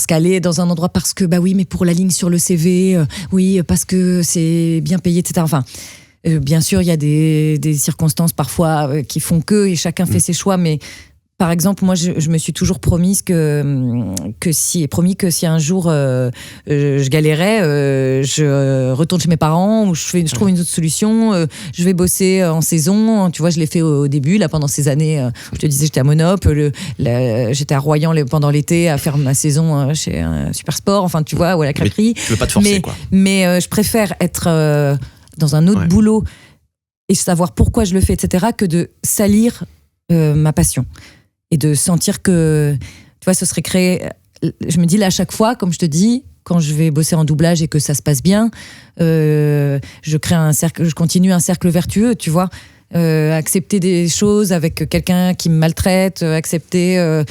qu'aller dans un endroit, parce que oui, mais pour la ligne sur le CV, oui, parce que c'est bien payé, etc. Enfin, bien sûr, il y a des circonstances parfois qui font et chacun fait ses choix, mais par exemple, moi, je me suis toujours promis que si un jour je galérais, je retourne chez mes parents, ou je trouve une autre solution, je vais bosser en saison. Tu vois, je l'ai fait au début, là, pendant ces années. Je te disais, j'étais à Monop, j'étais à Royan pendant l'été à faire ma saison chez Super Sport, enfin, tu vois, ou à la crêperie. Tu veux pas te forcer, quoi. Mais je préfère être dans un autre boulot et savoir pourquoi je le fais, etc., que de salir ma passion. Et de sentir que, tu vois, ce serait créer... Je me dis là, à chaque fois, comme je te dis, quand je vais bosser en doublage et que ça se passe bien, je crée un cercle, je continue un cercle vertueux, tu vois. Accepter des choses avec quelqu'un qui me maltraite, accepter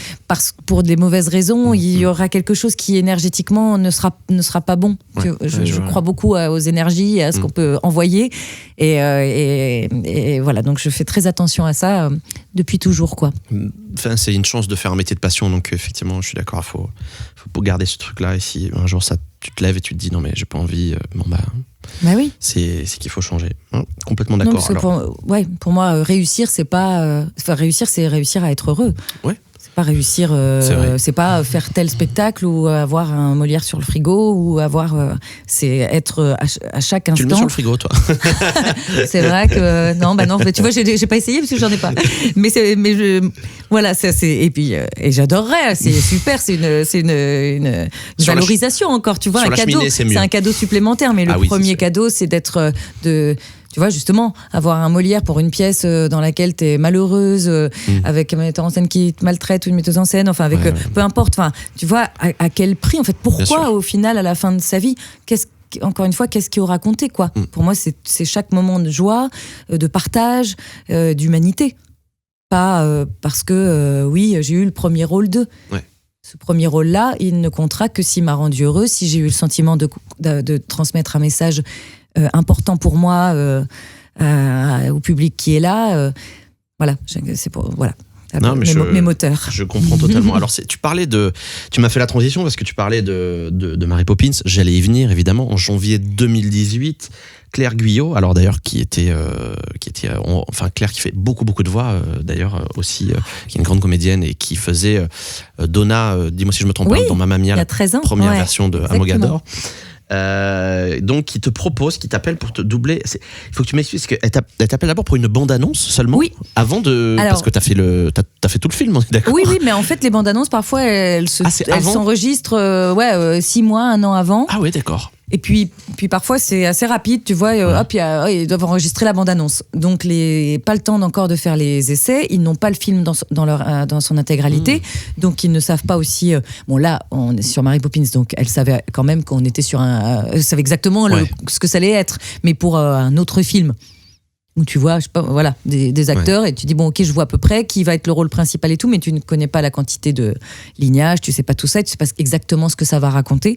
pour des mauvaises raisons, il y aura quelque chose qui énergétiquement ne sera pas bon. Je crois beaucoup aux énergies et à ce qu'on peut envoyer, et voilà, donc je fais très attention à ça depuis toujours, quoi. Enfin, c'est une chance de faire un métier de passion, donc effectivement je suis d'accord, faut garder ce truc là, et si un jour tu te lèves et tu te dis non mais j'ai pas envie, oui, c'est qu'il faut changer. Complètement d'accord. Pour moi, réussir, c'est pas réussir, c'est réussir à être heureux. C'est pas réussir, c'est pas faire tel spectacle ou avoir un Molière sur le frigo, ou c'est être à chaque instant. Tu le mets sur le frigo, toi? C'est vrai que non, mais tu vois, j'ai pas essayé parce que j'en ai pas. Voilà, et puis et j'adorerais, c'est super, c'est une valorisation encore, tu vois, un cadeau. C'est un cadeau supplémentaire, mais le premier cadeau, c'est d'être tu vois, justement, avoir un Molière pour une pièce dans laquelle t'es malheureuse, avec un metteur en scène qui te maltraite, ou une metteuse en scène, enfin, peu importe, enfin, tu vois, à quel prix, en fait, pourquoi, au final, à la fin de sa vie, encore une fois, qu'est-ce qui aura compté, quoi. Pour moi, c'est chaque moment de joie, de partage, d'humanité. Pas parce que, oui, j'ai eu le premier rôle d'eux. Ouais. Ce premier rôle-là, il ne comptera que s'il m'a rendu heureuse, si j'ai eu le sentiment de transmettre un message important pour moi au public qui est là. Voilà, c'est pour... Voilà. Non, mais mes moteurs. Je comprends totalement. Alors, tu m'as fait la transition parce que tu parlais de Mary Poppins. J'allais y venir, évidemment. En janvier 2018, Claire Guyot, alors d'ailleurs, Claire qui fait beaucoup de voix, d'ailleurs, aussi, qui est une grande comédienne et qui faisait Donna, dis-moi si je me trompe pas, dans Mamma Mia, il y a 13 ans, première version de Amogador. Exactement. Donc qui t'appelle pour te doubler. Il faut que tu m'expliques, elle t'appelle d'abord pour une bande-annonce seulement. Oui. Avant de, parce que t'as fait tout le film, on est d'accord. Oui, mais en fait les bandes-annonces parfois elles s'enregistrent 6 mois, 1 an avant. Ah oui, d'accord. Et puis parfois c'est assez rapide, tu vois, hop, ils doivent enregistrer la bande-annonce. Donc pas le temps encore de faire les essais, ils n'ont pas le film dans son intégralité, donc ils ne savent pas aussi. Bon là, on est sur Mary Poppins, donc elle savait quand même qu'on était sur elle savait exactement ce que ça allait être, mais pour un autre film. Où tu vois, je sais pas, voilà, des acteurs et tu dis bon ok, je vois à peu près qui va être le rôle principal et tout, mais tu ne connais pas la quantité de lignage, tu sais pas tout ça, tu sais pas exactement ce que ça va raconter.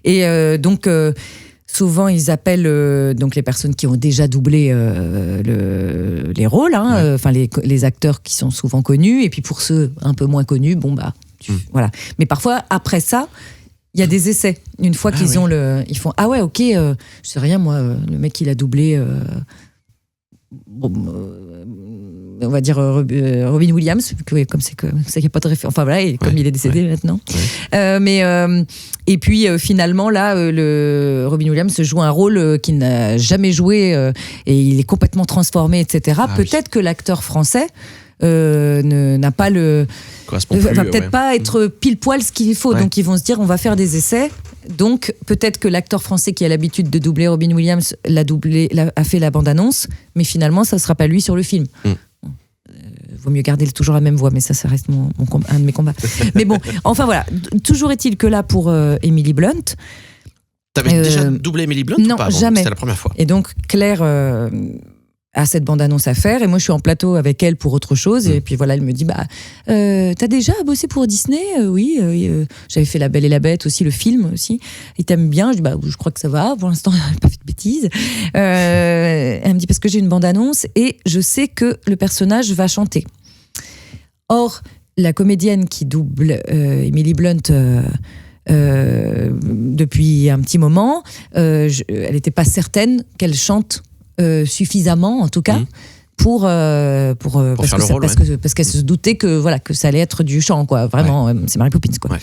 Et donc souvent ils appellent donc les personnes qui ont déjà doublé les rôles, enfin les acteurs qui sont souvent connus, et puis pour ceux un peu moins connus, bon bah voilà. Mais parfois après ça, il y a des essais. Une fois qu'ils ont ils font ah ouais ok, je sais rien moi, le mec il a doublé. On va dire Robin Williams, comme c'est que ça n'y a pas de référence. Enfin voilà, et comme il est décédé maintenant. Et puis finalement là, le Robin Williams joue un rôle qu'il n'a jamais joué et il est complètement transformé, etc. Peut-être que l'acteur français n'a pas va peut-être pas être pile poil ce qu'il faut. Donc ils vont se dire on va faire des essais. Donc peut-être que l'acteur français qui a l'habitude de doubler Robin Williams a fait la bande-annonce, mais finalement ça ne sera pas lui sur le film. Vaut mieux garder toujours la même voix, mais ça reste un de mes combats. Mais bon, enfin voilà, toujours est-il que là pour Emily Blunt. T'avais déjà doublé Emily Blunt non, ou pas? Jamais. C'était la première fois. Et donc Claire a cette bande-annonce à faire, et moi je suis en plateau avec elle pour autre chose, et puis voilà, elle me dit t'as déjà bossé pour Disney? Oui, j'avais fait La Belle et la Bête aussi, le film aussi, et t'aimes bien? Je dis je crois que ça va, pour l'instant j'ai pas fait de bêtises. Elle me dit parce que j'ai une bande-annonce et je sais que le personnage va chanter. Or la comédienne qui double Emily Blunt depuis un petit moment, elle n'était pas certaine qu'elle chante suffisamment, en tout cas, pour faire le rôle, parce qu'elle se doutait que ça allait être du chant, quoi. Vraiment, c'est Mary Poppins, quoi.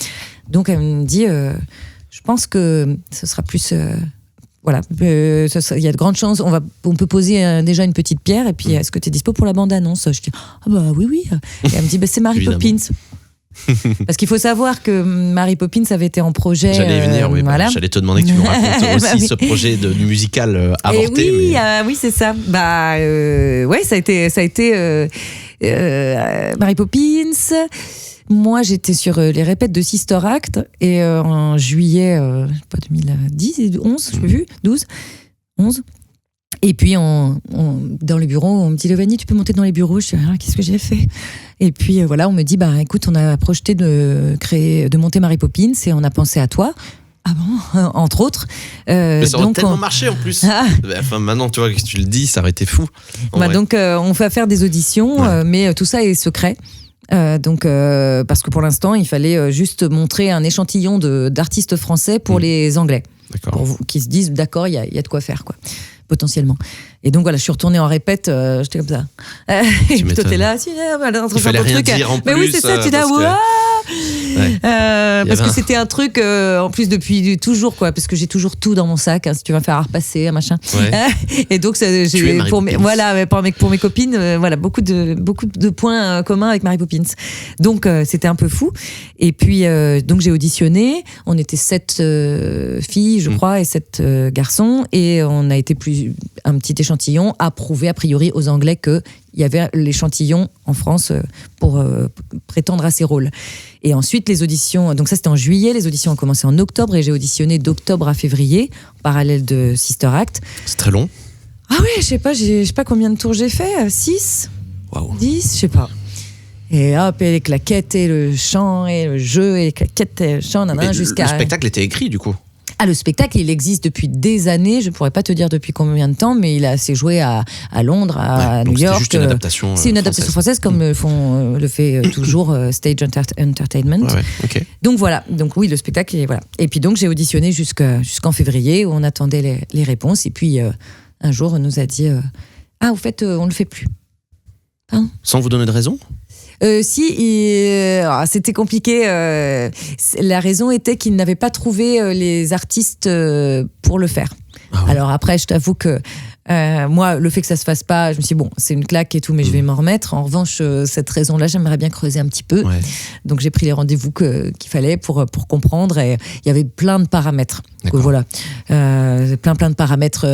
Donc elle me dit, je pense que ce sera plus, il y a de grandes chances. On peut poser déjà une petite pierre, et puis est-ce que tu es dispo pour la bande-annonce? Je dis oui. Et elle me dit c'est Mary Poppins. Parce qu'il faut savoir que Mary Poppins avait été en projet. J'allais y venir, j'allais te demander que tu nous racontes aussi ce projet du musical avorté. Oui, oui, c'est ça. Ça a été Mary Poppins. Moi, j'étais sur les répètes de Sister Act, et en juillet 2010, 11, je sais plus, 12, 11. Et puis, dans le bureau, on me dit, Levanie, tu peux monter dans les bureaux? Je dis, qu'est-ce que j'ai fait? Et puis, voilà, on me dit, écoute, on a projeté de monter Mary Poppins, et on a pensé à toi. Ah bon? Entre autres. Mais ça aurait tellement marché, en plus. Enfin, maintenant, tu vois, que tu le dis, ça aurait été fou. Donc, on va faire des auditions, mais tout ça est secret. Parce que pour l'instant, il fallait juste montrer un échantillon d'artistes français pour les Anglais. Pour qui se disent, d'accord, il y a de quoi faire, quoi. Potentiellement. Et donc voilà, je suis retournée en répète, j'étais comme ça. Et puis toi t'es là, il fallait rien dire en plus. Mais oui, c'est ça, tu dis parce que c'était un truc en plus depuis toujours, quoi, parce que j'ai toujours tout dans mon sac, si tu vas me faire repasser, machin. Et donc pour mes copines, beaucoup de points communs avec Mary Poppins. Donc c'était un peu fou. Et puis donc j'ai auditionné, on était 7 filles, je crois, et 7 garçons, et on a été un petit échantillon à prouver a priori aux Anglais que il y avait l'échantillon en France pour prétendre à ces rôles. Et ensuite, les auditions, donc ça c'était en juillet, les auditions ont commencé en octobre et j'ai auditionné d'octobre à février, en parallèle de Sister Act. C'est très long. Ah ouais, je sais pas combien de tours j'ai fait, 6, 10, je sais pas. Et hop, et les claquettes, et le chant, et le jeu, et les claquettes, et le chant, jusqu'à... Le spectacle était écrit, du coup. Ah, le spectacle, il existe depuis des années. Je ne pourrais pas te dire depuis combien de temps, mais il s'est joué à Londres, à New York. C'est juste une adaptation. C'est une adaptation française, comme le fait toujours Stage Entertainment. Ouais, okay. Donc voilà. Donc oui, le spectacle, voilà. Et puis donc j'ai auditionné jusqu'en février, où on attendait les réponses. Et puis un jour, on nous a dit au fait, on ne le fait plus. Hein? Sans vous donner de raison? C'était compliqué. La raison était qu'ils n'avaient pas trouvé les artistes pour le faire. Ah ouais. Alors après, je t'avoue que moi, le fait que ça se fasse pas, je me suis dit, bon, c'est une claque et tout, mais je vais m'en remettre. En revanche, cette raison-là, j'aimerais bien creuser un petit peu. Ouais. Donc j'ai pris les rendez-vous qu'il fallait pour comprendre. Et il y avait plein de paramètres. Voilà, plein de paramètres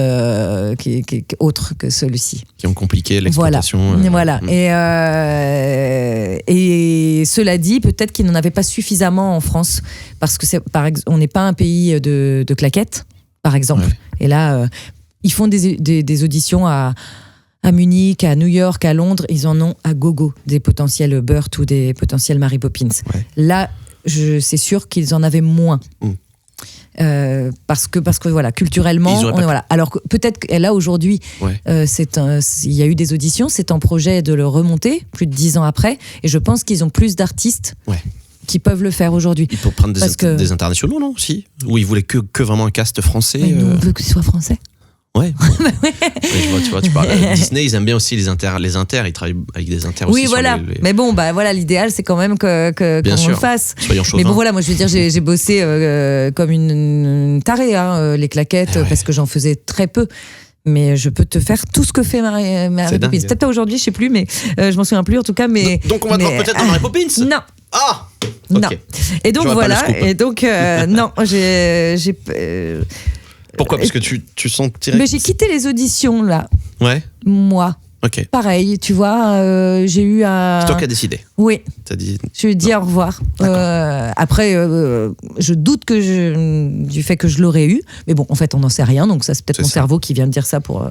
autres que celui-ci. Qui ont compliqué l'exploitation. Voilà. Et cela dit, peut-être qu'ils n'en avaient pas suffisamment en France, parce que on n'est pas un pays de claquettes, par exemple. Ouais. Et là, ils font des auditions à Munich, à New York, à Londres. Ils en ont à gogo, des potentiels Burt ou des potentiels Mary Poppins. Ouais. Là, c'est sûr qu'ils en avaient moins. Parce que voilà, culturellement, voilà. Alors que peut-être que là aujourd'hui, il y a eu des auditions, c'est en projet de le remonter plus de 10 ans après, et je pense qu'ils ont plus d'artistes qui peuvent le faire aujourd'hui. Il faut prendre des internationaux, non, aussi? Ou ils voulaient que vraiment un cast français? Nous, on veut que ce soit français. Ouais. Tu vois, tu parles. Disney, ils aiment bien aussi les inters, ils travaillent avec des inters aussi. Oui, voilà. Mais bon, voilà, l'idéal, c'est quand même qu'on le fasse. Soyons chauvins. Mais bon, voilà, moi, je veux dire, j'ai bossé comme une tarée, les claquettes, parce que j'en faisais très peu. Mais je peux te faire tout ce que fait Mary Poppins. Peut-être pas aujourd'hui, je sais plus, mais je m'en souviens plus en tout cas. Mais donc on va te voir peut-être dans Mary Poppins. Non. Ah. Okay. Non. Et donc voilà. Et donc non, j'ai Pourquoi? Parce que tu sens direct. Mais j'ai quitté les auditions là. Ouais. Moi. Ok. Pareil, tu vois, j'ai eu un. C'est toi qui as décidé. Oui. T'as dit. Je lui ai dit au revoir. Après, je doute du fait que je l'aurais eu, mais bon, en fait, on n'en sait rien, donc ça, c'est peut-être mon cerveau qui vient me dire ça pour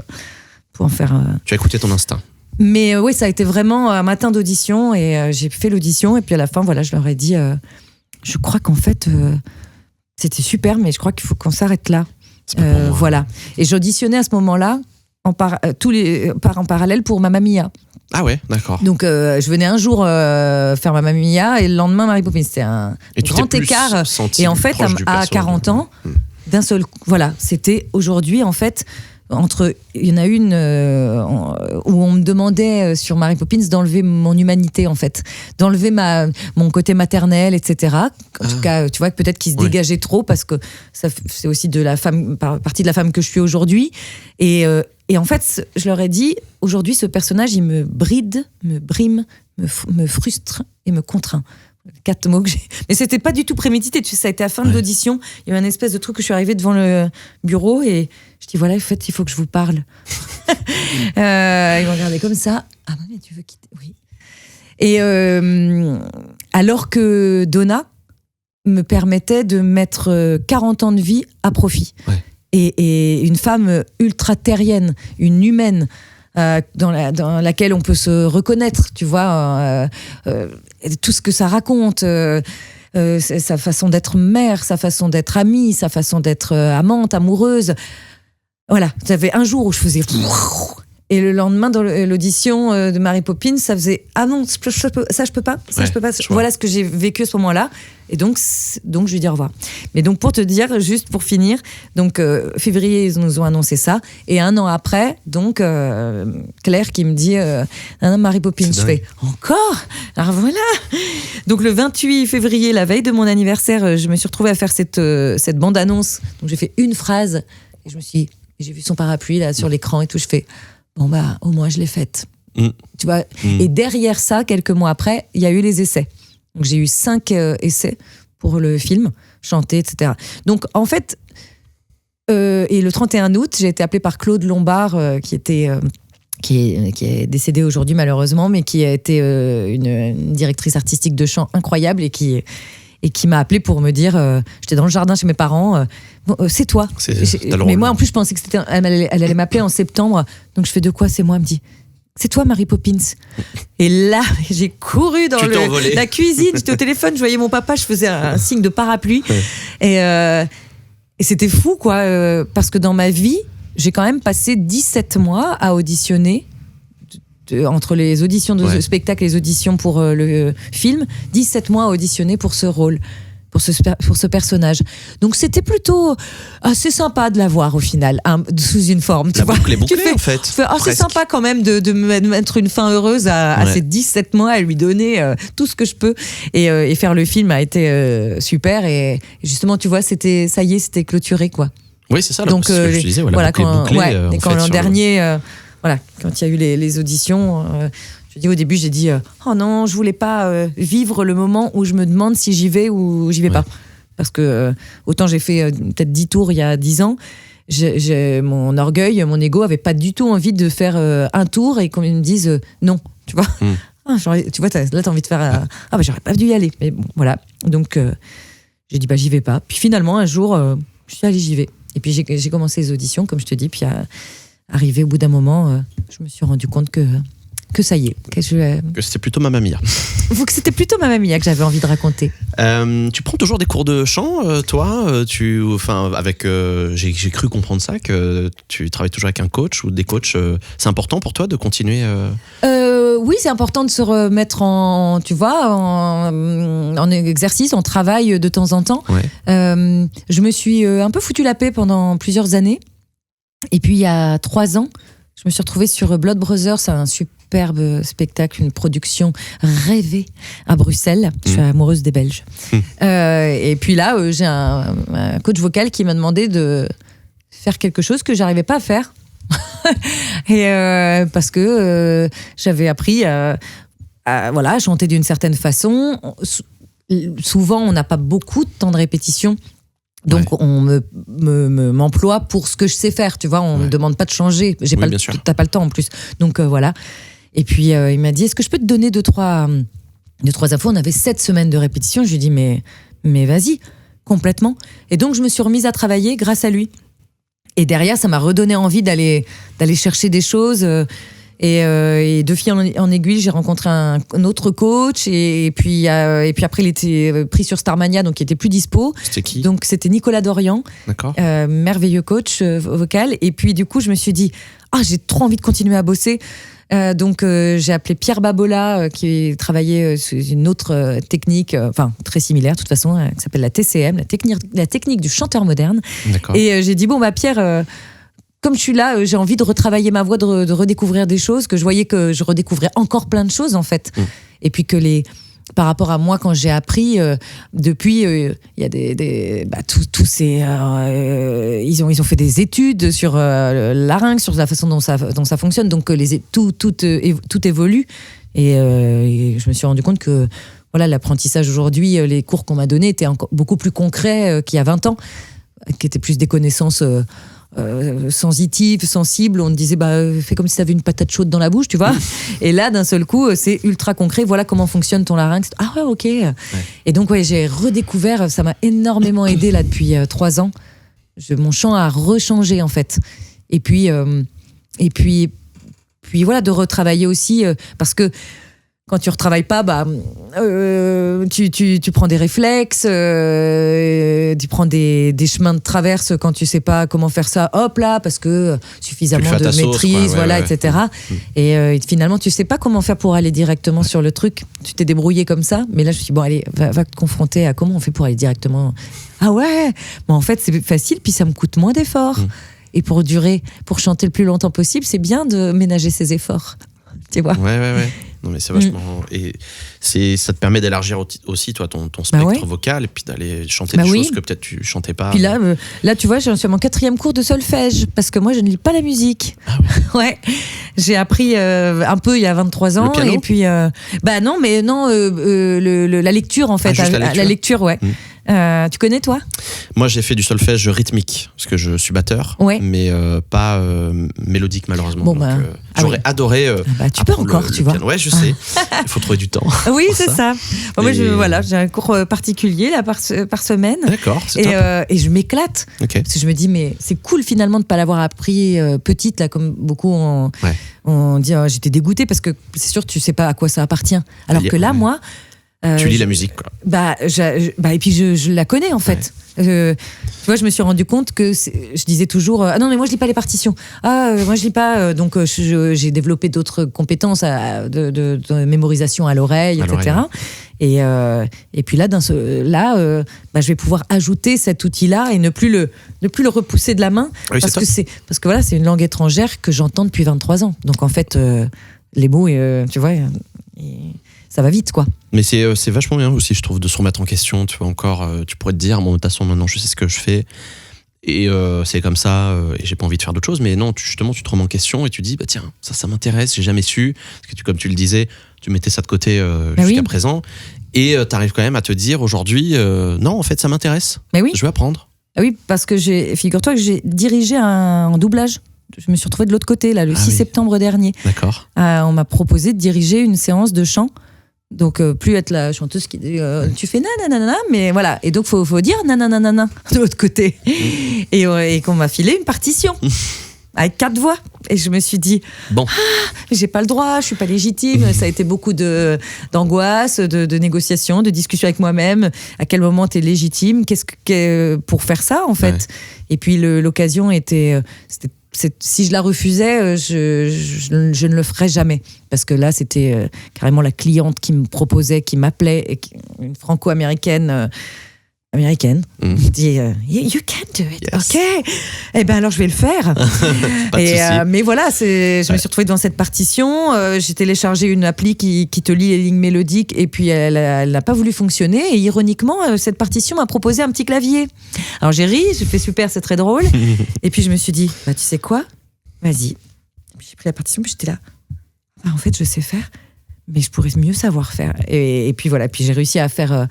en faire. Tu as écouté ton instinct. Mais oui, ça a été vraiment un matin d'audition et j'ai fait l'audition et puis à la fin, voilà, je leur ai dit, je crois qu'en fait, c'était super, mais je crois qu'il faut qu'on s'arrête là. Voilà. Et j'auditionnais à ce moment-là en parallèle pour Mamma Mia. Ah ouais, d'accord. Donc je venais un jour faire Mamma Mia et le lendemain Mary Poppins. C'était un grand écart. Et en fait, à 40 ans, d'un seul coup, voilà, c'était aujourd'hui en fait. Il y en a une où on me demandait sur Mary Poppins d'enlever mon humanité en fait, d'enlever mon côté maternel, etc. En tout cas, tu vois, peut-être qu'il se dégageait trop parce que c'est aussi partie de la femme que je suis aujourd'hui. Et en fait, je leur ai dit, aujourd'hui, ce personnage, il me bride, me brime, me frustre et me contraint. 4 mots que j'ai. Mais c'était pas du tout prémédité. Ça a été à la fin de l'audition. Il y a eu un espèce de truc que je suis arrivée devant le bureau et je dis voilà, en fait, il faut que je vous parle. Ils m'ont regardé comme ça. Ah, mais tu veux quitter? Oui. Et alors que Donna me permettait de mettre 40 ans de vie à profit. Ouais. Et une femme ultra terrienne, une humaine, dans laquelle on peut se reconnaître, tu vois, tout ce que ça raconte, sa façon d'être mère, sa façon d'être amie, sa façon d'être amante, amoureuse. Voilà, j'avais un jour où je faisais... Et le lendemain, dans l'audition de Mary Poppins, ça faisait « Ah non, ça je peux pas, ça je peux pas. » Voilà ce que j'ai vécu à ce moment-là. Et donc je lui dis au revoir. Mais donc, pour te dire, juste pour finir, donc février, ils nous ont annoncé ça. Et un an après, donc, Claire qui me dit Mary Poppins, je fais « Encore ?» Alors voilà. Donc, le 28 février, la veille de mon anniversaire, je me suis retrouvée à faire cette bande-annonce. Donc, j'ai fait une phrase et j'ai vu son parapluie là sur l'écran et tout. Je fais « Bon, bah, au moins, je l'ai faite. » Tu vois. Et derrière ça, quelques mois après, il y a eu les essais. Donc, j'ai eu 5 essais pour le film, chanter, etc. Donc, en fait, et le 31 août, j'ai été appelée par Claude Lombard, qui était qui est décédée aujourd'hui malheureusement, mais qui a été une directrice artistique de chant incroyable et qui m'a appelée pour me dire, j'étais dans le jardin chez mes parents, c'est toi. Mais moi en plus je pensais que elle allait m'appeler en septembre, donc je fais de quoi, c'est moi, elle me dit c'est toi Mary Poppins. Et là j'ai couru dans la cuisine, j'étais au téléphone, je voyais mon papa, je faisais un signe de parapluie. Et c'était fou quoi, parce que dans ma vie j'ai quand même passé 17 mois à auditionner, entre les auditions de spectacle et les auditions pour le film, 17 mois à auditionner pour ce rôle, pour ce personnage. Donc c'était plutôt assez sympa de l'avoir au final, sous une forme. La boucle est bouclée en fait. C'est sympa quand même de mettre une fin heureuse à ces 17 mois, et lui donner tout ce que je peux. Et faire le film a été super. Et justement, tu vois, c'était clôturé quoi. Oui, c'est ça. Donc, ce que je disais, la boucle est bouclée. Et quand l'an dernier, quand il y a eu les auditions, au début, j'ai dit oh non, je voulais pas vivre le moment où je me demande si j'y vais ou j'y vais pas. Parce que autant j'ai fait peut-être 10 tours il y a 10 ans, mon orgueil, mon ego avait pas du tout envie de faire un tour et qu'on me dise non, tu vois. Tu vois, là t'as envie de faire j'aurais pas dû y aller. Mais bon, voilà. Donc j'ai dit j'y vais pas. Puis finalement un jour, je suis allée, j'y vais. Et puis j'ai commencé les auditions, comme je te dis, puis arrivé au bout d'un moment, je me suis rendu compte que ça y est. Que c'était plutôt Mamma Mia. Que c'était plutôt Mamma Mia que j'avais envie de raconter. Tu prends toujours des cours de chant, toi j'ai cru comprendre ça, que tu travailles toujours avec un coach ou des coachs. C'est important pour toi de continuer Oui, c'est important de se remettre en exercice, en travail de temps en temps. Je me suis un peu foutu la paix pendant plusieurs années. Et puis, il y a 3 ans, je me suis retrouvée sur Blood Brothers. C'est un superbe spectacle, une production rêvée à Bruxelles. Je suis amoureuse des Belges. Et puis là, j'ai un coach vocal qui m'a demandé de faire quelque chose que j'arrivais pas à faire. Et parce que j'avais appris à chanter d'une certaine façon. Souvent, on n'a pas beaucoup de temps de répétition. Donc on m'emploie pour ce que je sais faire, tu vois, on me demande pas de changer, t'as pas le temps en plus. Donc voilà. Et puis il m'a dit, est-ce que je peux te donner 2-3 infos? On avait 7 semaines de répétition. Je lui ai dit mais vas-y, complètement. Et donc je me suis remise à travailler grâce à lui. Et derrière, ça m'a redonné envie d'aller chercher des choses. Et de fil en aiguille, j'ai rencontré un autre coach. Et puis après, il était pris sur Starmania, donc il était plus dispo. C'était qui? Donc c'était Nicolas Dorian. D'accord. Merveilleux coach vocal. Et puis du coup, je me suis dit, j'ai trop envie de continuer à bosser. Donc j'ai appelé Pierre Babola, qui travaillait sur une autre technique, très similaire de toute façon, qui s'appelle la TCM, la technique du chanteur moderne. D'accord. Et j'ai dit Pierre, comme je suis là, j'ai envie de retravailler ma voix, de redécouvrir des choses, que je voyais que je redécouvrais encore plein de choses en fait. Et puis que par rapport à moi, quand j'ai appris, depuis, il y a tous ces... ils ont fait des études sur le larynx, sur la façon dont ça fonctionne, donc tout évolue. Et je me suis rendu compte que l'apprentissage aujourd'hui, les cours qu'on m'a donnés étaient encore beaucoup plus concrets qu'il y a 20 ans, qui étaient plus des connaissances... sensitive, sensible, on te disait fais comme si tu avais une patate chaude dans la bouche, tu vois. Et là, d'un seul coup, c'est ultra concret. Voilà comment fonctionne ton larynx. Ah ouais, ok. Et donc j'ai redécouvert. Ça m'a énormément aidé là depuis 3 ans. Mon chant a rechangé en fait. Et puis voilà, de retravailler aussi parce que quand tu retravailles pas, tu prends des réflexes, tu prends des chemins de traverse quand tu sais pas comment faire ça. Hop là, parce que suffisamment de maîtrise, etc. Et finalement, tu sais pas comment faire pour aller directement sur le truc. Tu t'es débrouillé comme ça, mais là je me suis dit, allez, va te confronter à comment on fait pour aller directement. Ah ouais, en fait c'est facile, puis ça me coûte moins d'efforts. Et pour chanter le plus longtemps possible, c'est bien de ménager ses efforts. Tu vois. Ouais. Non mais c'est vachement et ça te permet d'élargir aussi toi ton spectre vocal et puis d'aller chanter des choses que peut-être tu chantais pas. Puis là tu vois, je suis à mon 4e cours de solfège parce que moi je ne lis pas la musique. Ah ouais. J'ai appris un peu il y a 23 ans. Le piano ? Et puis la lecture en fait, juste la lecture. ouais. Tu connais, toi? Moi, j'ai fait du solfège rythmique, parce que je suis batteur, mais pas mélodique, malheureusement. Bon, donc, j'aurais adoré tu peux encore, tu vois. Ouais, je sais. Il faut trouver du temps. Oui, c'est ça. Bon, moi, j'ai un cours particulier là, par semaine. D'accord, c'est top. Et je m'éclate. Okay. Parce que je me dis, mais c'est cool finalement de ne pas l'avoir appris petite, là, comme beaucoup on dit. J'étais dégoûtée parce que c'est sûr que tu ne sais pas à quoi ça appartient. Alors que là, moi... tu lis la musique, quoi. Et puis je la connais, en fait. Tu vois, je me suis rendu compte que je disais toujours non, mais moi je lis pas les partitions. Moi je lis pas. Donc j'ai développé d'autres compétences de mémorisation à l'oreille, etc. Et puis là, je vais pouvoir ajouter cet outil-là et ne plus le repousser de la main. Oui, parce que voilà, c'est une langue étrangère que j'entends depuis 23 ans. Donc en fait, les mots, tu vois. Ça va vite, quoi. Mais c'est vachement bien aussi, je trouve, de se remettre en question. Tu vois, encore, tu pourrais te dire, bon, de toute façon, maintenant, je sais ce que je fais. Et c'est comme ça, et j'ai pas envie de faire d'autres choses. Mais non, justement, tu te remets en question et tu dis, bah tiens, ça m'intéresse, j'ai jamais su. Parce que comme tu le disais, tu mettais ça de côté jusqu'à présent. Et t'arrives quand même à te dire aujourd'hui, non, en fait, ça m'intéresse. Mais oui. Je vais apprendre. Ah oui, parce que figure-toi que j'ai dirigé un doublage. Je me suis retrouvée de l'autre côté, là, le 6 septembre dernier. D'accord. On m'a proposé de diriger une séance de chant. Donc, plus être la chanteuse qui dit tu fais nanana, mais voilà. Et donc, faut dire nanana de l'autre côté. Et qu'on m'a filé une partition avec 4 voix. Et je me suis dit, j'ai pas le droit, je suis pas légitime. Ça a été beaucoup d'angoisse, de négociations, de discussions avec moi-même. À quel moment t'es légitime? Pour faire ça, en fait? Et puis, l'occasion était si je la refusais, je ne le ferais jamais. Parce que là, c'était carrément la cliente qui me proposait, qui m'appelait, une franco-américaine. Je dis, you can do it. Yes. Ok. Eh bien, alors je vais le faire. Mais voilà, je me suis retrouvée devant cette partition. J'ai téléchargé une appli qui te lit les lignes mélodiques et puis elle n'a pas voulu fonctionner. Et ironiquement, cette partition m'a proposé un petit clavier. Alors j'ai ri, j'ai fait super, c'est très drôle. Et puis je me suis dit, tu sais quoi? Vas-y. J'ai pris la partition, puis j'étais là. En fait, je sais faire, mais je pourrais mieux savoir faire. Et puis voilà, puis j'ai réussi à faire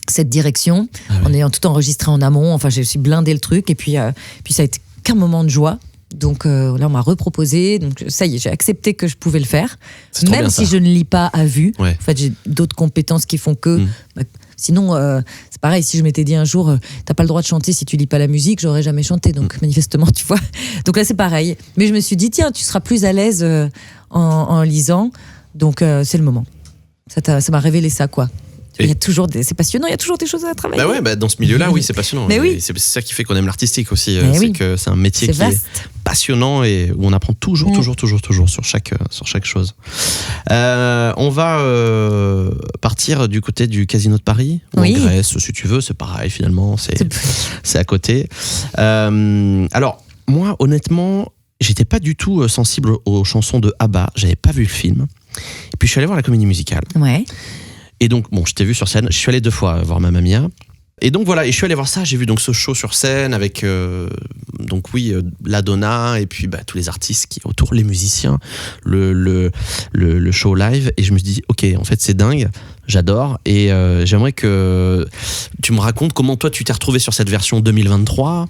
cette direction en ayant tout enregistré en amont. Enfin, j'ai aussi blindé le truc. Et puis ça a été qu'un moment de joie. Donc là, on m'a reproposé. Donc ça y est, j'ai accepté que je pouvais le faire. Même si je ne lis pas à vue. En fait, j'ai d'autres compétences qui font que... Sinon, c'est pareil, si je m'étais dit un jour, t'as pas le droit de chanter si tu lis pas la musique, j'aurais jamais chanté. Donc manifestement, tu vois. Donc là, c'est pareil. Mais je me suis dit, tiens, tu seras plus à l'aise en lisant. Donc c'est le moment. Ça m'a révélé ça, quoi. Il y a toujours c'est passionnant, il y a toujours des choses à travailler. Dans ce milieu-là, oui, c'est passionnant. Mais oui. C'est ça qui fait qu'on aime l'artistique aussi. C'est que c'est un métier qui est passionnant et où on apprend toujours sur chaque chose. On va partir du côté du Casino de Paris, ou en Grèce, si tu veux, c'est pareil finalement, c'est à côté. Alors, moi, honnêtement, j'étais pas du tout sensible aux chansons de ABBA, j'avais pas vu le film. Et puis je suis allé voir la comédie musicale. Ouais. Et donc, je t'ai vu sur scène, je suis allé 2 fois voir Mamma Mia. Et donc voilà, et je suis allé voir ça, j'ai vu donc ce show sur scène avec la Donna et puis tous les artistes qui autour, les musiciens, le show live, et je me suis dit ok, en fait c'est dingue, j'adore, et j'aimerais que tu me racontes comment toi tu t'es retrouvé sur cette version 2023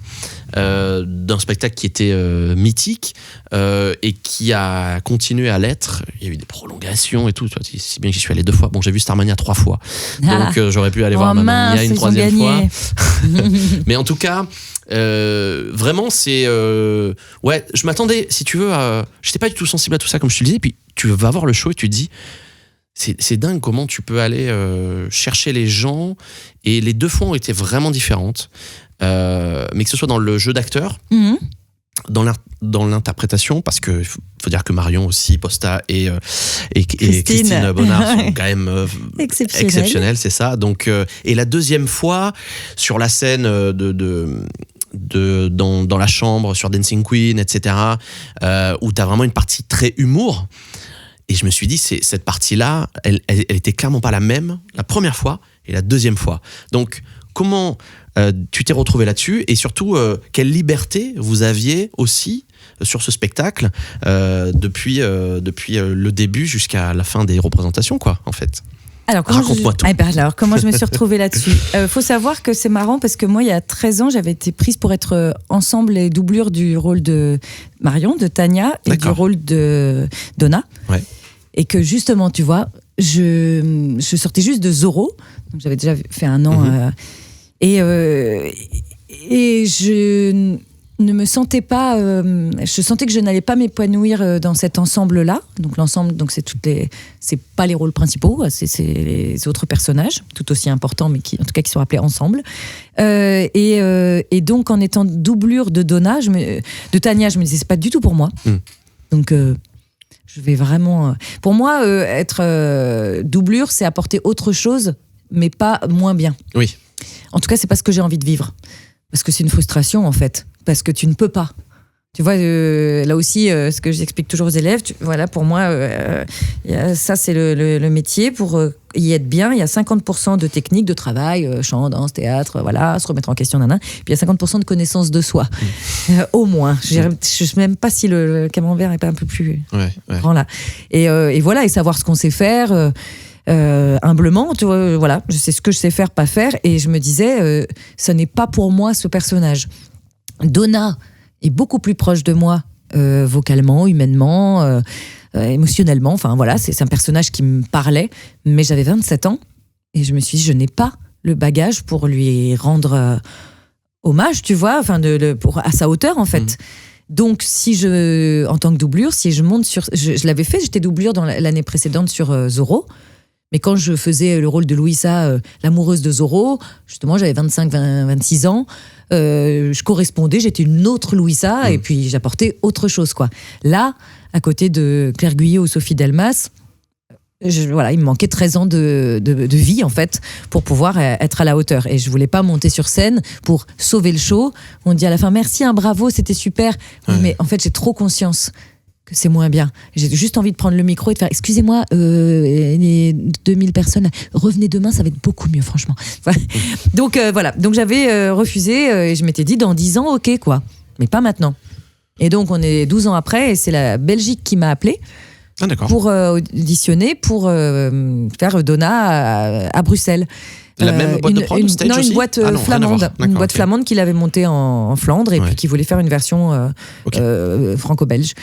d'un spectacle qui était mythique et qui a continué à l'être. Il y a eu des prolongations et tout, si bien que j'y suis allé 2 fois. Bon, j'ai vu Starmania 3 fois, donc j'aurais pu aller voir Mamma Mia une 3e fois. Mais en tout cas, vraiment, c'est je m'attendais, si tu veux, j'étais pas du tout sensible à tout ça, comme je te le disais. Puis tu vas voir le show et tu te dis, c'est dingue comment tu peux aller chercher les gens. Et les 2 fois ont été vraiment différentes, mais que ce soit dans le jeu d'acteur, dans l'interprétation, parce que faut dire que Marion aussi, Posta et Christine Bonnard sont quand même exceptionnelles, c'est ça. Donc et la 2e fois sur la scène dans la chambre sur Dancing Queen, etc., où t'as vraiment une partie très humour. Et je me suis dit, cette partie-là, elle était clairement pas la même la première fois et la 2e fois. Donc comment tu t'es retrouvé là-dessus, et surtout quelle liberté vous aviez aussi sur ce spectacle depuis le début jusqu'à la fin des représentations, quoi, en fait. Alors, raconte-moi tout. Alors, comment je me suis retrouvée là-dessus? Faut savoir que c'est marrant parce que moi, il y a 13 ans, j'avais été prise pour être ensemble les doublures du rôle de Marion, de Tania, et du rôle de Donna. Ouais. Et que justement, tu vois, je sortais juste de Zorro, donc j'avais déjà fait un an, et je ne me sentais pas, je sentais que je n'allais pas m'épanouir dans cet ensemble-là. Donc l'ensemble, donc c'est pas les rôles principaux, c'est les autres personnages, tout aussi importants, mais en tout cas qui sont appelés ensemble. Et donc en étant doublure de Donna, de Tania, je me disais c'est pas du tout pour moi. Donc je vais vraiment, pour moi, être doublure, c'est apporter autre chose, mais pas moins bien. Oui. En tout cas, c'est pas ce que j'ai envie de vivre. Parce que c'est une frustration, en fait. Parce que tu ne peux pas. Tu vois, là aussi, ce que j'explique toujours aux élèves, voilà, pour moi, ça, c'est le métier. Pour y être bien, il y a 50% de technique, de travail, chant, danse, théâtre, voilà, se remettre en question, puis il y a 50% de connaissance de soi. Au moins. Je ne sais même pas si le camembert n'est pas un peu plus grand là. Et voilà, et savoir ce qu'on sait faire... humblement, tu vois, voilà, je sais ce que je sais faire, pas faire, et je me disais, ce n'est pas pour moi ce personnage. Donna est beaucoup plus proche de moi, vocalement, humainement, émotionnellement, enfin voilà, c'est un personnage qui me parlait, mais j'avais 27 ans, et je me suis dit, je n'ai pas le bagage pour lui rendre hommage, tu vois, enfin à sa hauteur en fait. Donc, en tant que doublure, si je monte sur... Je l'avais fait, j'étais doublure dans l'année précédente sur Zorro. Mais quand je faisais le rôle de Louisa, l'amoureuse de Zorro, justement, j'avais 25-26 ans, je correspondais, j'étais une autre Louisa, et puis j'apportais autre chose, quoi. Là, à côté de Claire Guyot ou Sophie Delmas, voilà, il me manquait 13 ans de vie, en fait, pour pouvoir être à la hauteur. Et je voulais pas monter sur scène pour sauver le show. On dit à la fin, merci, bravo, c'était super. Oui, mais en fait, j'ai trop conscience que c'est moins bien. J'ai juste envie de prendre le micro et de faire, excusez-moi, les 2000 personnes, revenez demain, ça va être beaucoup mieux, franchement. Donc, voilà. Donc, j'avais refusé et je m'étais dit, dans 10 ans, ok, quoi. Mais pas maintenant. Et donc, on est 12 ans après et c'est la Belgique qui m'a appelée. Pour auditionner, pour faire Donna à Bruxelles. La même boîte de prod au stage aussi ? Une boîte flamande. Une boîte flamande qu'il avait montée en Flandre et puis qui voulait faire une version franco-belge.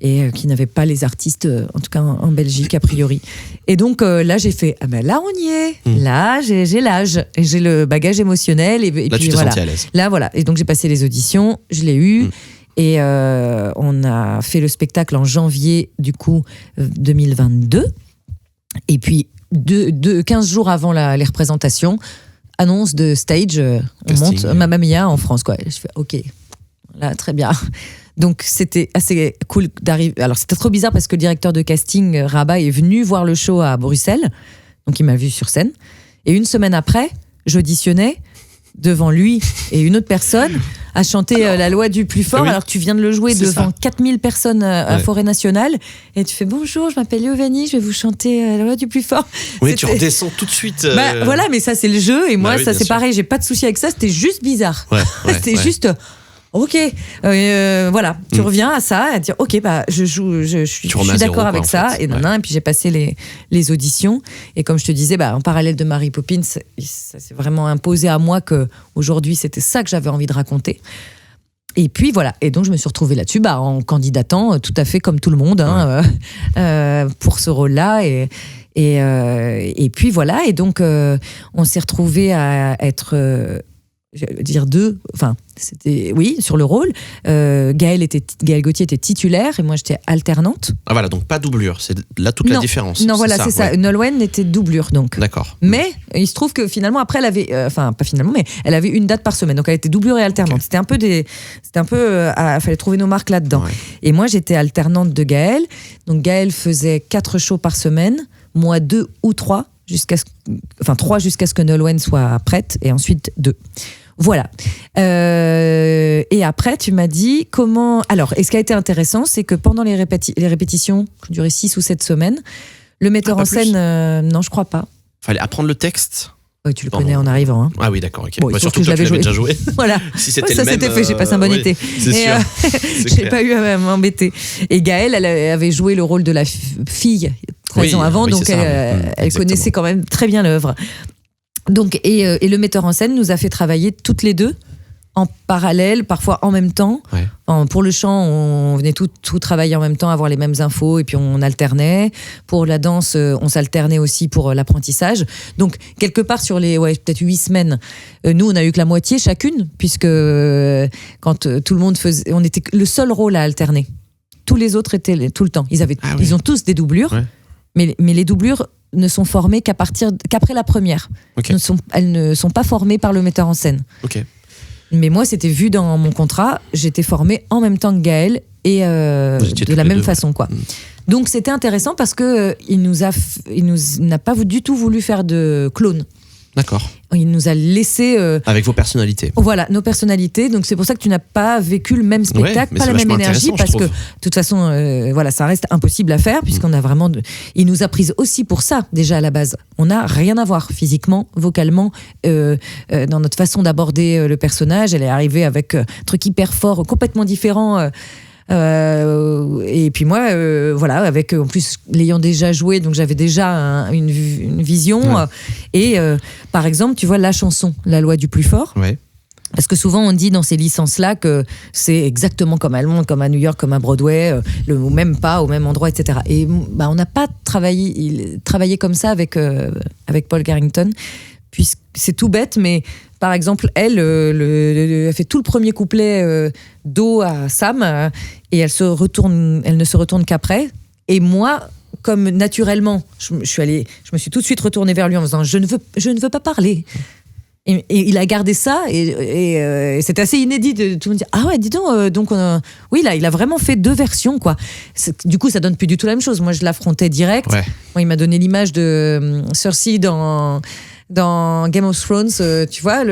Et qui n'avait pas les artistes, en tout cas en Belgique, a priori. Et donc là, j'ai fait, là, on y est. Là, j'ai l'âge. Et j'ai le bagage émotionnel. Et là, puis, tu t'es sentie à l'aise. Là, voilà. Et donc, j'ai passé les auditions. Je l'ai eu. Et on a fait le spectacle en janvier, du coup, 2022. Et puis, 15 jours avant les représentations, annonce de stage, on monte Mamma Mia en France, quoi. Et je fais, OK, là, très bien. Donc, c'était assez cool d'arriver. Alors, c'était trop bizarre parce que le directeur de casting, Rabat, est venu voir le show à Bruxelles. Donc, il m'a vu sur scène. Et une semaine après, j'auditionnais devant lui et une autre personne à chanter La loi du plus fort, alors que tu viens de le jouer devant 4000 personnes à Forêt Nationale, et tu fais bonjour, je m'appelle Léovanie, je vais vous chanter La loi du plus fort. Oui, tu redescends tout de suite. Voilà, mais ça c'est le jeu, et moi ça c'est pareil, j'ai pas de souci avec ça, c'était juste bizarre. C'était juste... Ok, voilà, tu reviens à ça, à dire ok, je suis d'accord avec ça, et et puis j'ai passé les auditions, et comme je te disais, en parallèle de Mary Poppins, ça s'est vraiment imposé à moi que aujourd'hui c'était ça que j'avais envie de raconter. Et puis voilà, et donc je me suis retrouvée là-dessus, en candidatant tout à fait comme tout le monde pour ce rôle-là, et puis voilà, et donc on s'est retrouvés à être je veux dire c'était sur le rôle. Gaël Gauthier était titulaire et moi j'étais alternante. Ah voilà, donc pas doublure, c'est là toute la différence. Non, voilà, c'est ça. Nolwenn était doublure, donc. D'accord. Mais il se trouve que finalement après elle avait, pas finalement, mais elle avait une date par semaine, donc elle était doublure et alternante. Okay. Fallait trouver nos marques là-dedans. Ouais. Et moi j'étais alternante de Gaël, donc Gaël faisait 4 shows par semaine, moi 2 ou 3. 3 jusqu'à ce que Nolwenn soit prête, et ensuite 2. Voilà. Et après, tu m'as dit comment... Alors, et ce qui a été intéressant, c'est que pendant les répétitions, qui duraient 6 ou 7 semaines, le metteur en scène... non, je crois pas. Fallait apprendre le texte. Oui, tu le connais en arrivant. Hein. Ah oui, d'accord. Okay. Bon, surtout que tu l'avais déjà joué. Voilà. Si c'était ça s'était fait, j'ai passé un bon été. C'est sûr. J'ai pas eu à m'embêter. Et Gaëlle, elle avait joué le rôle de la fille 13 ans avant, donc elle connaissait quand même très bien l'œuvre. Donc, et le metteur en scène nous a fait travailler toutes les deux en parallèle, parfois en même temps. Ouais. Pour le chant, on venait tout travailler en même temps, avoir les mêmes infos, et puis on alternait. Pour la danse, on s'alternait aussi pour l'apprentissage. Donc, quelque part sur les peut-être 8 semaines, nous, on a eu que la moitié chacune, puisque quand tout le monde faisait... On était le seul rôle à alterner. Tous les autres étaient tout le temps. Ils ont tous des doublures, mais les doublures ne sont formées qu'après la première. Okay. Elles ne sont pas formées par le metteur en scène. Ok. Mais moi, c'était vu dans mon contrat, j'étais formée en même temps que Gaël et de la même façon, quoi. Donc c'était intéressant parce que il nous n'a pas du tout voulu faire de clone. D'accord. Il nous a laissé avec vos personnalités. Voilà, nos personnalités. Donc c'est pour ça que tu n'as pas vécu le même spectacle, pas la même énergie, parce que de toute façon, voilà, ça reste impossible à faire puisqu'on a vraiment. Il nous a prise aussi pour ça déjà à la base. On n'a rien à voir physiquement, vocalement, dans notre façon d'aborder le personnage. Elle est arrivée avec un truc hyper fort, complètement différent. Et puis moi, voilà, avec en plus l'ayant déjà joué, donc j'avais déjà une vision. Ouais. Et par exemple, tu vois la chanson, La loi du plus fort. Ouais. Parce que souvent on dit dans ces licences-là que c'est exactement comme à Londres, comme à New York, comme à Broadway, même pas au même endroit, etc. Et on n'a pas travaillé comme ça avec Paul Carrington, puisque c'est tout bête, mais par exemple, elle fait tout le premier couplet dos à Sam et elle ne se retourne qu'après. Et moi, comme naturellement, je me suis tout de suite retournée vers lui en me disant je ne veux pas parler. Et il a gardé ça et c'était assez inédit de tout le monde dire ah ouais dis donc oui là il a vraiment fait 2 versions quoi. Du coup ça donne plus du tout la même chose. Moi je l'affrontais direct. Ouais. Moi, il m'a donné l'image de Cersei dans Game of Thrones, tu vois,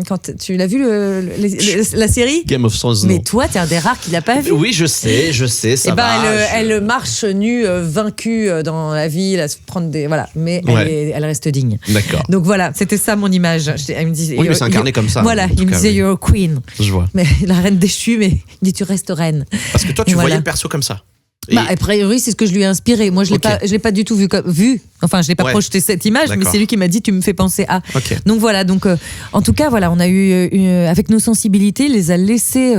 quand tu l'as vu la série Game of Thrones. Mais toi, t'es un des rares qui l'a pas vu. Oui, je sais, ça va. Elle marche nue, vaincue dans la ville, à se prendre des voilà, mais elle reste digne. D'accord. Donc voilà, c'était ça mon image. Elle me disait, oui, mais c'est incarné comme ça. Voilà, il me disait You're a queen. Je vois. Mais la reine déchue, mais il dit tu restes reine. Parce que toi, tu voyais le perso comme ça. A priori, c'est ce que je lui ai inspiré. Moi, je l'ai pas du tout vu. Enfin, je l'ai pas projeté cette image, mais c'est lui qui m'a dit, tu me fais penser à. Okay. Donc voilà. Donc, en tout cas, voilà, on a eu avec nos sensibilités, les a laissés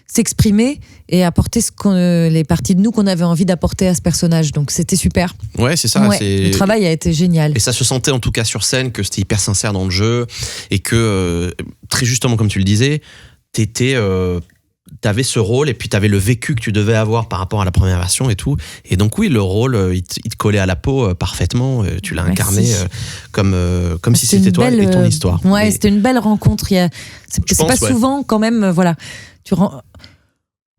s'exprimer et apporter les parties de nous qu'on avait envie d'apporter à ce personnage. Donc c'était super. Ouais, c'est ça. Le travail a été génial. Et ça se sentait en tout cas sur scène que c'était hyper sincère dans le jeu et que très justement, comme tu le disais, t'avais ce rôle et puis t'avais le vécu que tu devais avoir par rapport à la première version et tout. Et donc oui, le rôle, il te collait à la peau parfaitement. Tu l'as incarné comme si c'était toi et ton histoire. Ouais, c'était une belle rencontre. C'est pas souvent quand même, voilà.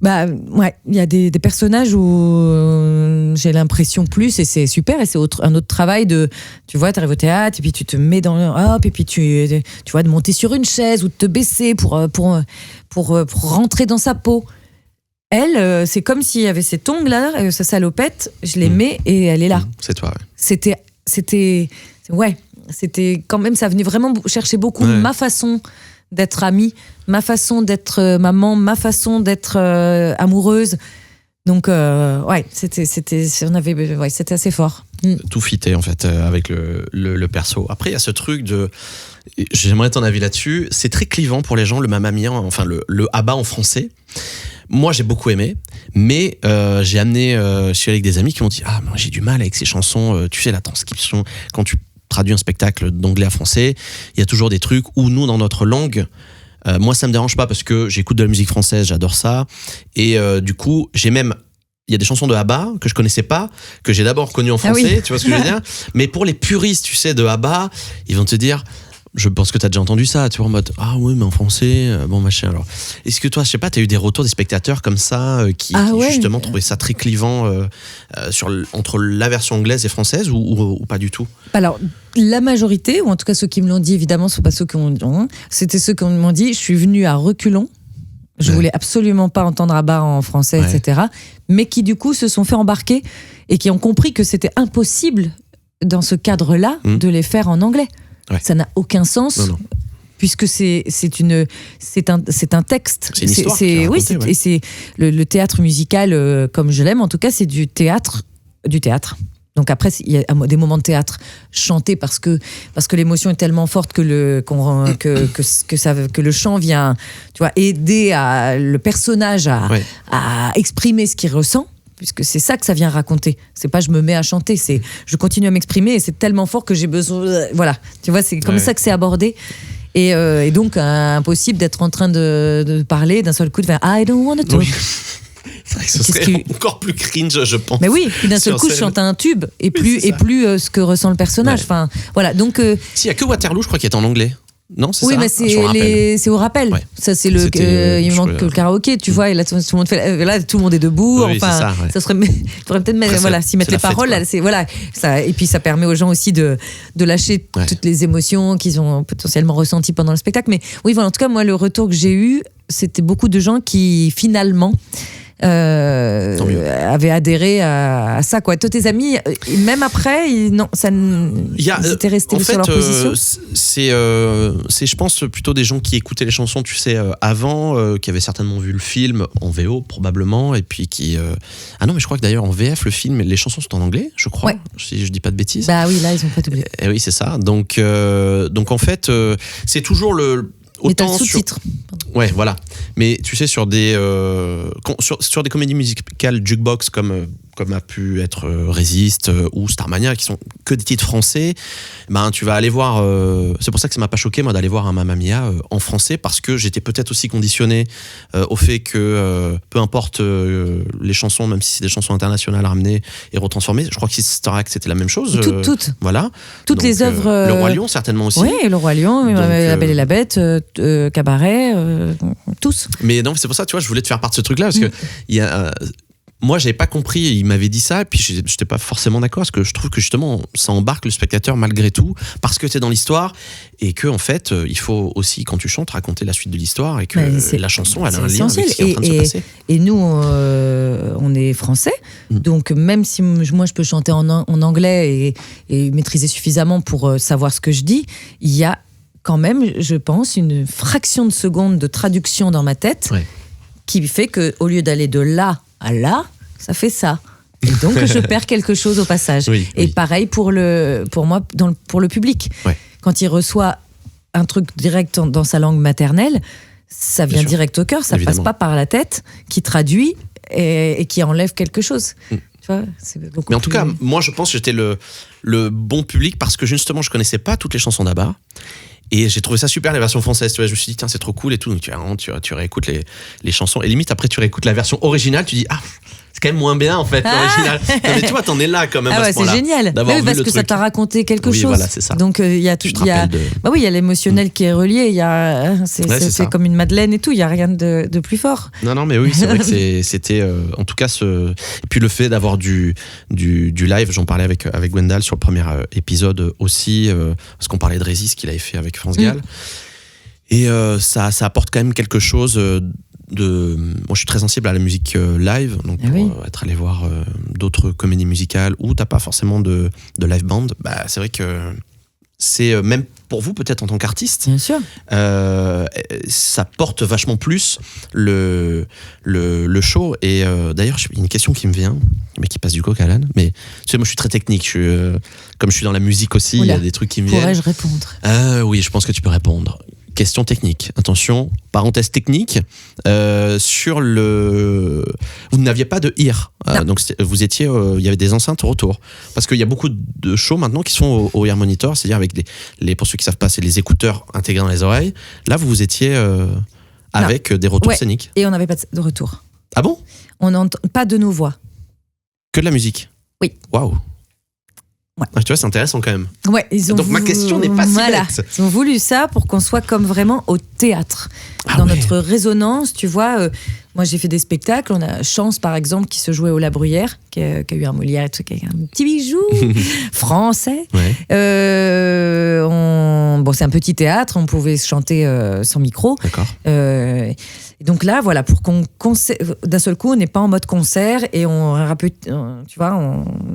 Il y a des personnages où j'ai l'impression plus, et c'est super, et c'est un autre travail de, tu vois, t'arrives au théâtre, et puis tu te mets dans et puis tu vois, de monter sur une chaise ou de te baisser pour rentrer dans sa peau. Elle, c'est comme s'il y avait cet ongles-là, sa salopette, je les mets et elle est là. C'est toi, ouais. C'était quand même, ça venait vraiment chercher beaucoup ma façon d'être amie, ma façon d'être maman, ma façon d'être amoureuse. Donc, c'était assez fort. Tout fité, en fait, avec le perso. Après, il y a ce truc de... J'aimerais ton avis là-dessus. C'est très clivant pour les gens, le Mamma Mia, enfin, le ABBA en français. Moi, j'ai beaucoup aimé, mais j'ai amené... je suis avec des amis qui m'ont dit « Ah, moi, j'ai du mal avec ces chansons. Tu sais, la transcription, quand tu traduit un spectacle d'anglais à français, il y a toujours des trucs où nous, dans notre langue, moi ça me dérange pas parce que j'écoute de la musique française, j'adore ça, et du coup il y a des chansons de ABBA que je connaissais pas, que j'ai d'abord connues en français, tu vois ce que je veux dire, mais pour les puristes, tu sais, de ABBA, ils vont te dire, je pense que t'as déjà entendu ça, tu vois, en mode ah oui mais en français, bon machin. Alors est-ce que toi, je sais pas, t'as eu des retours des spectateurs comme ça qui justement trouvaient ça très clivant entre la version anglaise et française ou pas du tout? Alors la majorité, ou en tout cas ceux qui me l'ont dit, évidemment ce sont pas ceux qui ont, c'était ceux qui m'ont dit je suis venue à reculons, je voulais absolument pas entendre ABBA en français, etc., mais qui du coup se sont fait embarquer et qui ont compris que c'était impossible dans ce cadre-là de les faire en anglais. Ça n'a aucun sens. Non. Puisque c'est un texte. C'est une histoire. Et c'est le théâtre musical, comme je l'aime, en tout cas, c'est du théâtre du théâtre. Donc après, il y a des moments de théâtre chantés parce que l'émotion est tellement forte que le chant vient, tu vois, aider le personnage à exprimer ce qu'il ressent, puisque c'est ça que ça vient raconter. C'est pas je me mets à chanter, c'est je continue à m'exprimer et c'est tellement fort que j'ai besoin. Voilà, tu vois, c'est comme ça que c'est abordé. Et donc impossible d'être en train de parler d'un seul coup de faire I don't want to talk. Oui. C'est vrai que ce serait encore plus cringe, je pense. Mais oui, puis d'un seul coup, je chante un tube et plus ce que ressent le personnage. Ouais. Enfin, voilà. Donc, s'il y a que Waterloo, je crois qu'il est en anglais. Non, c'est oui, ça. Mais c'est au rappel. Ouais. Ça, c'est il manque que le karaoké, tu vois. Et là, tout le monde fait. Là, tout le monde est debout. Oui, enfin, ça serait. Faudrait peut-être s'y mettre les paroles. Là, ça. Et puis, ça permet aux gens aussi de lâcher toutes les émotions qu'ils ont potentiellement ressenties pendant le spectacle. Mais oui, voilà. En tout cas, moi, le retour que j'ai eu, c'était beaucoup de gens qui finalement. Avaient adhéré à ça, quoi. Toi, tes amis, même après, ils étaient restés sur leur position. C'est, je pense, plutôt des gens qui écoutaient les chansons, tu sais, avant, qui avaient certainement vu le film en VO, probablement, et puis qui... Ah non, mais je crois que d'ailleurs, en VF, le film, les chansons sont en anglais, je crois, si je dis pas de bêtises. Bah oui, là, ils ont pas doublé. Et oui, c'est ça. Donc en fait, c'est toujours mais t'as le sous-titre. Ouais, voilà. Mais tu sais, sur des comédies musicales jukebox comme a pu être Résiste ou Starmania, qui sont que des titres français, ben tu vas aller voir. C'est pour ça que ça m'a pas choqué, moi, d'aller voir un Mamma Mia en français, parce que j'étais peut-être aussi conditionné au fait que peu importe les chansons, même si c'est des chansons internationales ramenées et retransformées, je crois que Sister Act c'était la même chose. Toutes. Voilà. Toutes donc, les œuvres. Le Roi Lion certainement aussi. Oui, Le Roi Lion, La Belle et la Bête, Cabaret, tous. Mais non, c'est pour ça, tu vois, je voulais te faire part de ce truc-là, parce que il y a. Moi, j'avais pas compris, il m'avait dit ça, et puis j'étais pas forcément d'accord, parce que je trouve que justement, ça embarque le spectateur malgré tout, parce que t'es dans l'histoire, et que en fait, il faut aussi, quand tu chantes, raconter la suite de l'histoire, et que la chanson, elle a un lien avec ce qui est en train de se passer. Et nous, on est français, donc même si moi je peux chanter en anglais et maîtriser suffisamment pour savoir ce que je dis, il y a quand même, je pense, une fraction de seconde de traduction dans ma tête qui fait qu'au lieu d'aller de là à là, ça fait ça. Et donc, je perds quelque chose au passage. Et pareil pour moi, pour le public. Ouais. Quand il reçoit un truc direct dans sa langue maternelle, ça vient direct au cœur, ça ne passe pas par la tête, qui traduit et qui enlève quelque chose. Tu vois, mais en tout cas, moi, je pense que j'étais le bon public parce que justement, je ne connaissais pas toutes les chansons d'ABBA. Et j'ai trouvé ça super, les versions françaises. Tu vois, je me suis dit, tiens, c'est trop cool et tout. Donc, tu réécoutes les chansons. Et limite, après, tu réécoutes la version originale. Tu dis, c'est quand même moins bien, en fait, l'original. Non, mais tu vois, t'en es là quand même. C'est génial. Oui, parce que ça t'a raconté quelque chose. Voilà, c'est ça. Donc, il y a tout. Il y a l'émotionnel qui est relié. C'est comme une madeleine et tout. Il n'y a rien de plus fort. Non, mais oui, c'est vrai que c'était. En tout cas, et puis le fait d'avoir du live, j'en parlais avec Gwendal sur le premier épisode aussi, parce qu'on parlait de Résiste qu'il avait fait avec France Gall. Et ça apporte quand même quelque chose moi je suis très sensible à la musique live, donc pour être allé voir d'autres comédies musicales où t'as pas forcément de live band, bah c'est vrai que c'est même pour vous peut-être en tant qu'artiste, bien sûr, ça porte vachement plus le show. Et d'ailleurs il y a une question qui me vient, mais qui passe du coq à l'âne, mais tu sais, moi je suis très technique, comme je suis dans la musique aussi, il y a des trucs qui me viennent. Pourrais-je répondre? Oui, je pense que tu peux répondre. Question technique. Attention, parenthèse technique. Sur vous n'aviez pas de ear. Donc vous étiez, il y avait des enceintes retour. Parce qu'il y a beaucoup de shows maintenant qui sont au ear monitor, c'est-à-dire avec pour ceux qui savent pas, c'est les écouteurs intégrés dans les oreilles. Là, vous étiez avec des retours scéniques. Et on n'avait pas de retour. Ah bon? On n'entend pas de nos voix. Que de la musique? Oui. Waouh. Ouais. Tu vois, c'est intéressant quand même. Ouais, donc ma question n'est pas si bête. Ils ont voulu ça pour qu'on soit comme vraiment au théâtre. Dans notre résonance, tu vois. Moi, j'ai fait des spectacles. On a Chance, par exemple, qui se jouait au La Bruyère, qui a eu un Molière, qui a un petit bijou français. Ouais. C'est un petit théâtre. On pouvait chanter sans micro. D'accord. Donc là, voilà, pour d'un seul coup, on n'est pas en mode concert et on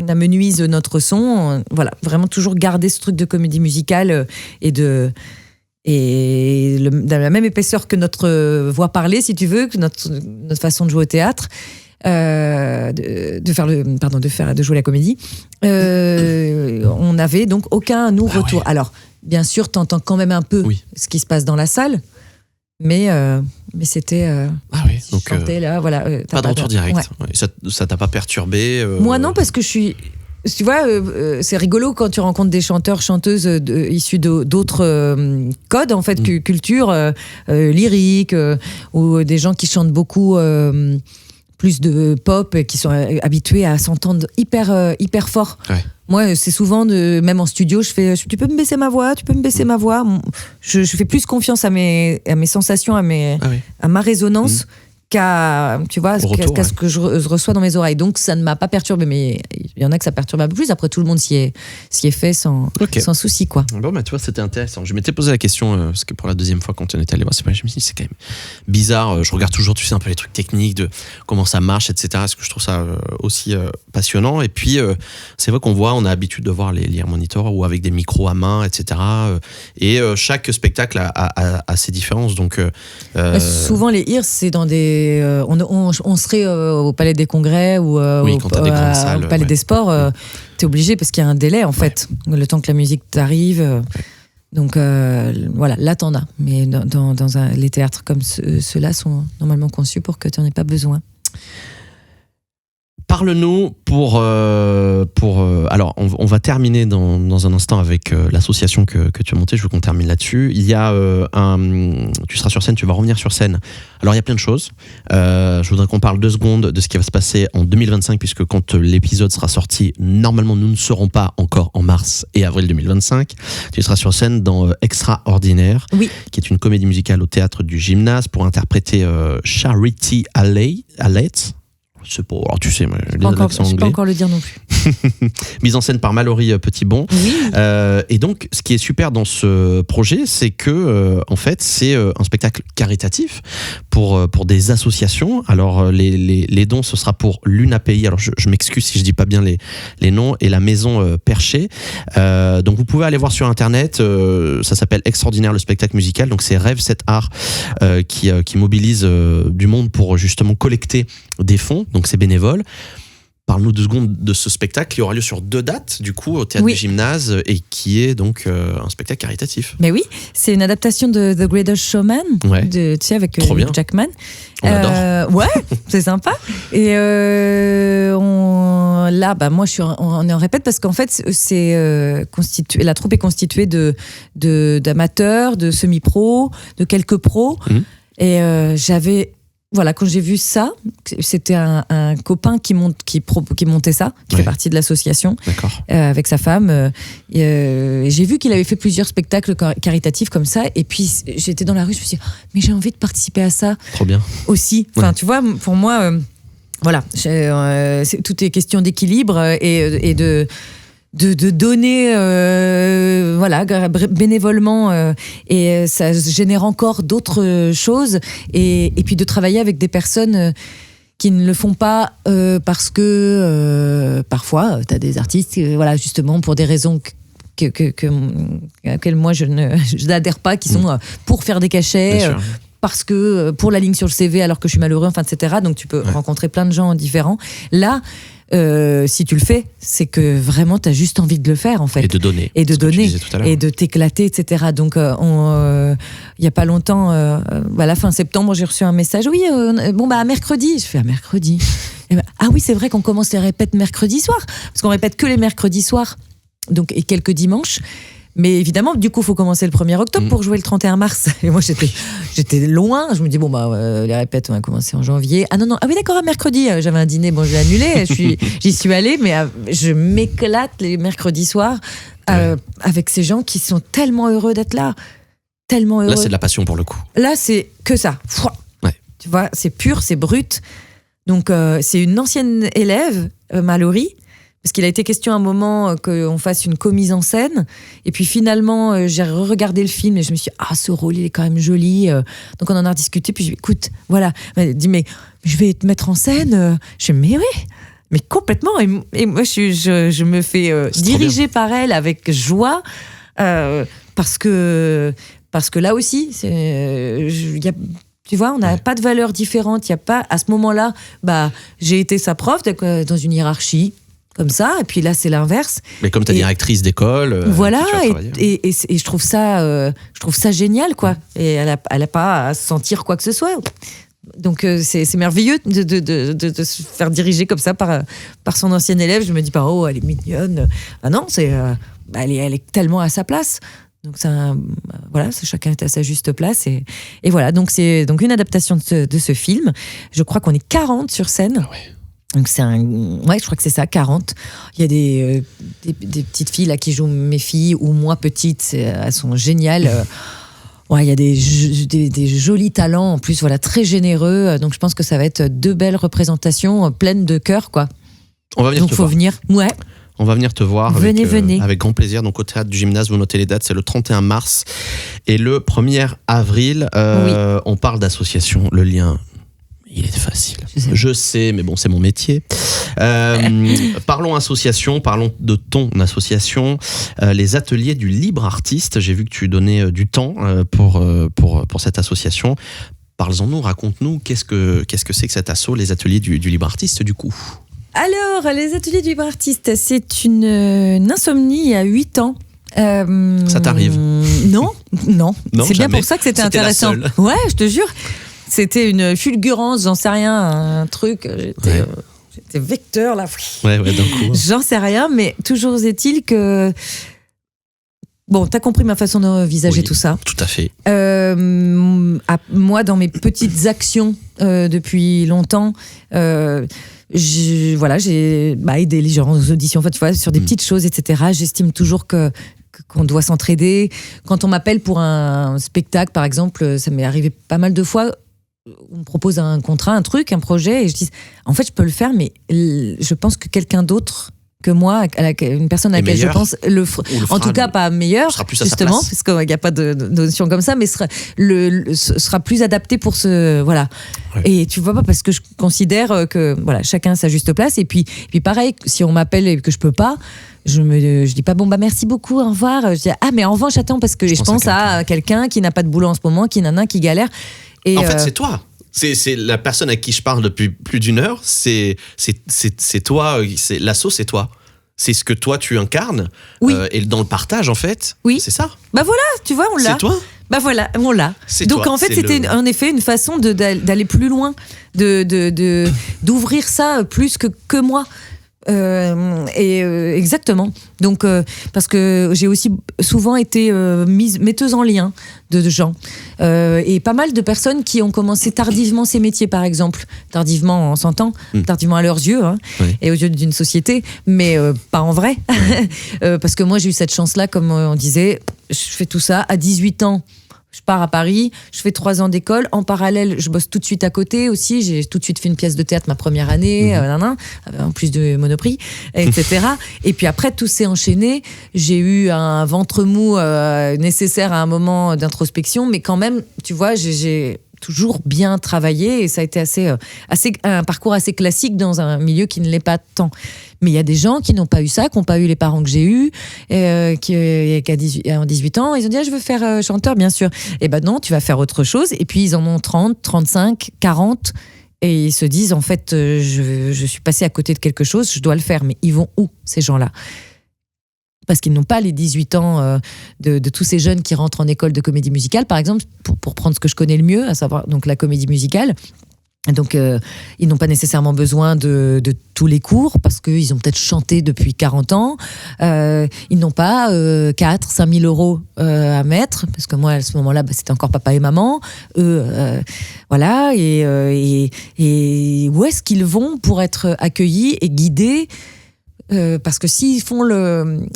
amenuise notre son. Voilà, vraiment toujours garder ce truc de comédie musicale de la même épaisseur que notre voix parlée, si tu veux, que notre façon de jouer au théâtre. de jouer la comédie, on n'avait donc aucun retour. Ouais. Alors, bien sûr, t'entends quand même un peu ce qui se passe dans la salle, mais c'était. Donc chantais, là, voilà. Pas de retour direct. Ouais. Ça t'a pas perturbé Moi non, parce que je suis. Tu vois, c'est rigolo quand tu rencontres des chanteurs, chanteuses issus d'autres codes, en fait, culture lyrique, ou des gens qui chantent beaucoup plus de pop, qui sont habitués à s'entendre hyper fort. Ouais. Moi, c'est souvent, même en studio, je fais tu peux me baisser ma voix, Je fais plus confiance à mes sensations, à ma résonance. Qu'à ce que je reçois dans mes oreilles. Donc ça ne m'a pas perturbé, mais il y en a que ça perturbe un peu plus. Après, tout le monde s'y est fait sans souci, quoi. Bon, tu vois, c'était intéressant. Je m'étais posé la question, parce que pour la deuxième fois, quand on était allé voir, je me suis dit, c'est quand même bizarre. Je regarde toujours, tu sais, un peu les trucs techniques de comment ça marche, etc. Parce que je trouve ça aussi passionnant. Et puis, c'est vrai on a l'habitude de voir les ear monitors ou avec des micros à main, etc. Et chaque spectacle a ses différences. Donc, souvent, les ears, c'est dans des on serait au Palais des Congrès ou au Palais des Sports, t'es obligé parce qu'il y a un délai en fait, le temps que la musique t'arrive. Donc voilà, là t'en as. Mais dans les théâtres comme ceux-là sont normalement conçus pour que tu n'en aies pas besoin. Parle-nous alors on va terminer dans un instant avec l'association que tu as montée. Je veux qu'on termine là-dessus. Il y a tu seras sur scène, tu vas revenir sur scène. Alors il y a plein de choses. Je voudrais qu'on parle 2 secondes de ce qui va se passer en 2025, puisque quand l'épisode sera sorti, normalement nous ne serons pas encore en mars et avril 2025. Tu seras sur scène dans Extraordinaire, qui est une comédie musicale au théâtre du Gymnase pour interpréter Charity Alette. C'est pas, alors tu sais, je ne peux pas encore le dire non plus. Mise en scène par Mallory Petitbon. Et donc, ce qui est super dans ce projet, c'est que, en fait, c'est un spectacle caritatif pour des associations. Alors, les dons, ce sera pour l'UNAPI. Alors, je m'excuse si je dis pas bien les noms, et la Maison Perchée. Donc, vous pouvez aller voir sur Internet. Ça s'appelle Extraordinaire, le spectacle musical. Donc, c'est Rêve 7 Art qui mobilise du monde pour justement collecter des fonds. Donc c'est bénévole. Parle-nous 2 secondes de ce spectacle qui aura lieu sur 2 dates, du coup, au Théâtre du Gymnase, et qui est donc un spectacle caritatif. Mais oui, c'est une adaptation de The Greatest Showman, tu sais, avec Hugh Jackman. On adore. Ouais, c'est sympa. Et là, moi, on est en répète parce qu'en fait, la troupe est constituée d'amateurs, de semi-pros, de quelques pros. Et voilà, quand j'ai vu ça, c'était un copain qui montait ça, qui fait partie de l'association, avec sa femme. J'ai vu qu'il avait fait plusieurs spectacles caritatifs comme ça, et puis j'étais dans la rue, je me suis dit, mais j'ai envie de participer à ça. Trop bien. Aussi. Enfin, tu vois, pour moi, voilà, tout est question d'équilibre et de donner bénévolement et ça génère encore d'autres choses et puis de travailler avec des personnes qui ne le font pas parce que parfois tu as des artistes justement pour des raisons auxquelles moi je n'adhère pas, qui sont pour faire des cachets, parce que pour la ligne sur le CV alors que je suis malheureux, etc. Donc tu peux rencontrer plein de gens différents. Là, si tu le fais, c'est que vraiment tu as juste envie de le faire, en fait, et de donner et de t'éclater, etc. Donc il y a pas longtemps, à la fin septembre, j'ai reçu un message, à mercredi. Je fais à mercredi. Ah oui, c'est vrai qu'on commence les répètes mercredi soir, parce qu'on répète que les mercredis soirs, donc, et quelques dimanches. Mais évidemment, du coup, il faut commencer le 1er octobre pour jouer le 31 mars. Et moi, j'étais loin. Je me dis, les répètes, on va commencer en janvier. Ah non, ah oui, d'accord, mercredi. J'avais un dîner, j'ai annulé. J'y suis allée, mais je m'éclate les mercredis soirs avec ces gens qui sont tellement heureux d'être là. Tellement heureux. Là, c'est de la passion pour le coup. Là, c'est que ça. Tu vois, c'est pur, c'est brut. Donc, c'est une ancienne élève, Mallory. Parce qu'il a été question à un moment qu'on fasse une commise en scène. Et puis finalement, j'ai regardé le film et je me suis dit, ce rôle, il est quand même joli. Donc on en a discuté. Puis je lui ai dit, écoute, voilà. Elle m'a dit, mais je vais te mettre en scène. Je me dis, mais oui, mais complètement. Et moi, je me fais diriger par elle avec joie. Parce que là aussi, Tu vois, on n'a pas de valeurs différentes. Il y a pas, à ce moment-là, j'ai été sa prof dans une hiérarchie, comme ça, et puis là, c'est l'inverse. Mais comme ta directrice d'école. Voilà, et je trouve ça génial, quoi. Et elle a pas à sentir quoi que ce soit. Donc, c'est merveilleux de se faire diriger comme ça par son ancienne élève. Je me dis pas, oh, elle est mignonne. Ah non, elle est tellement à sa place. Donc voilà, chacun est à sa juste place et voilà. Donc c'est une adaptation de ce film. Je crois qu'on est 40 sur scène. Ah ouais. Donc je crois que c'est ça, 40. Il y a des petites filles là qui jouent mes filles ou moi petite, elles sont géniales. Il y a des jolis talents en plus, voilà, très généreux. Donc je pense que ça va être 2 belles représentations pleines de cœur, quoi. On va venir donc te faut voir. venir. Ouais. On va venir te voir venez. Avec grand plaisir. Donc au Théâtre du Gymnase, vous notez les dates, c'est le 31 mars et le 1er avril. On parle d'association, le lien, il est facile. Je sais, mais bon, c'est mon métier. Parlons association, parlons de ton association, les ateliers du libre artiste. J'ai vu que tu donnais du temps pour cette association. Parle-en-nous, raconte-nous, qu'est-ce que c'est que cet asso, les ateliers du libre artiste, du coup ? Alors, les ateliers du libre artiste, c'est une insomnie il y a 8 ans. Ça t'arrive ? Non, c'est bien jamais. pour ça que c'était C'était intéressant. la seule. Ouais, je te jure. C'était une fulgurance, j'en sais rien, un truc. J'étais vecteur là. Ouais, d'un coup. J'en sais rien, mais toujours est-il que. Bon, t'as compris ma façon d'envisager tout ça. Tout à fait. Moi, dans mes petites actions depuis longtemps, j'ai aidé les gens aux auditions, en fait, tu vois, sur des petites choses, etc. J'estime toujours qu'on doit s'entraider. Quand on m'appelle pour un spectacle, par exemple, ça m'est arrivé pas mal de fois. On me propose un contrat, un truc, un projet, et je dis, en fait, je peux le faire, mais je pense que quelqu'un d'autre que moi, une personne à laquelle je pense, en tout cas pas meilleur, justement, parce qu'il n'y a pas de notion comme ça, mais sera plus adapté pour ce... Voilà. Ouais. Et tu vois pas, parce que je considère que voilà, chacun a sa juste place, et puis pareil, si on m'appelle et que je peux pas, je dis pas merci beaucoup, au revoir. Je dis mais en revanche, j'attends parce que je pense à quelqu'un qui n'a pas de boulot en ce moment, qui galère. Et en fait, c'est toi. C'est la personne à qui je parle depuis plus d'une heure. C'est toi. L'asso, c'est toi. C'est ce que toi tu incarnes. Oui. Et dans le partage, en fait. Oui. C'est ça. Voilà, tu vois, on l'a. C'est toi. Voilà, on l'a. Donc toi, en fait, c'était en effet une façon d'aller plus loin, d'ouvrir ça plus que moi. Exactement. Donc, parce que j'ai aussi souvent été metteuse en lien de gens et pas mal de personnes qui ont commencé tardivement ces métiers, par exemple. Tardivement, on s'entend, tardivement à leurs yeux et aux yeux d'une société, mais pas en vrai. Parce que moi, j'ai eu cette chance-là, comme on disait, je fais tout ça à 18 ans. Je pars à Paris, je fais 3 ans d'école. En parallèle, je bosse tout de suite à côté aussi. J'ai tout de suite fait une pièce de théâtre ma première année, en plus de Monoprix, etc. Et puis après, tout s'est enchaîné. J'ai eu un ventre mou nécessaire à un moment d'introspection, mais quand même, tu vois, j'ai toujours bien travaillé et ça a été un parcours assez classique dans un milieu qui ne l'est pas tant. Mais il y a des gens qui n'ont pas eu ça, qui n'ont pas eu les parents que j'ai eus, qui en 18 ans, ils ont dit je veux faire chanteur, bien sûr. Et ben non, tu vas faire autre chose. Et puis ils en ont 30, 35, 40 et ils se disent en fait je suis passé à côté de quelque chose, je dois le faire. Mais ils vont où ces gens-là ? Parce qu'ils n'ont pas les 18 ans de tous ces jeunes qui rentrent en école de comédie musicale, par exemple, pour prendre ce que je connais le mieux, à savoir donc la comédie musicale. Donc, ils n'ont pas nécessairement besoin de tous les cours parce qu'ils ont peut-être chanté depuis 40 ans. Ils n'ont pas 4 5 000 euros à mettre parce que moi, à ce moment-là, c'était encore papa et maman. Voilà. Et où est-ce qu'ils vont pour être accueillis et guidés ? Parce que s'ils font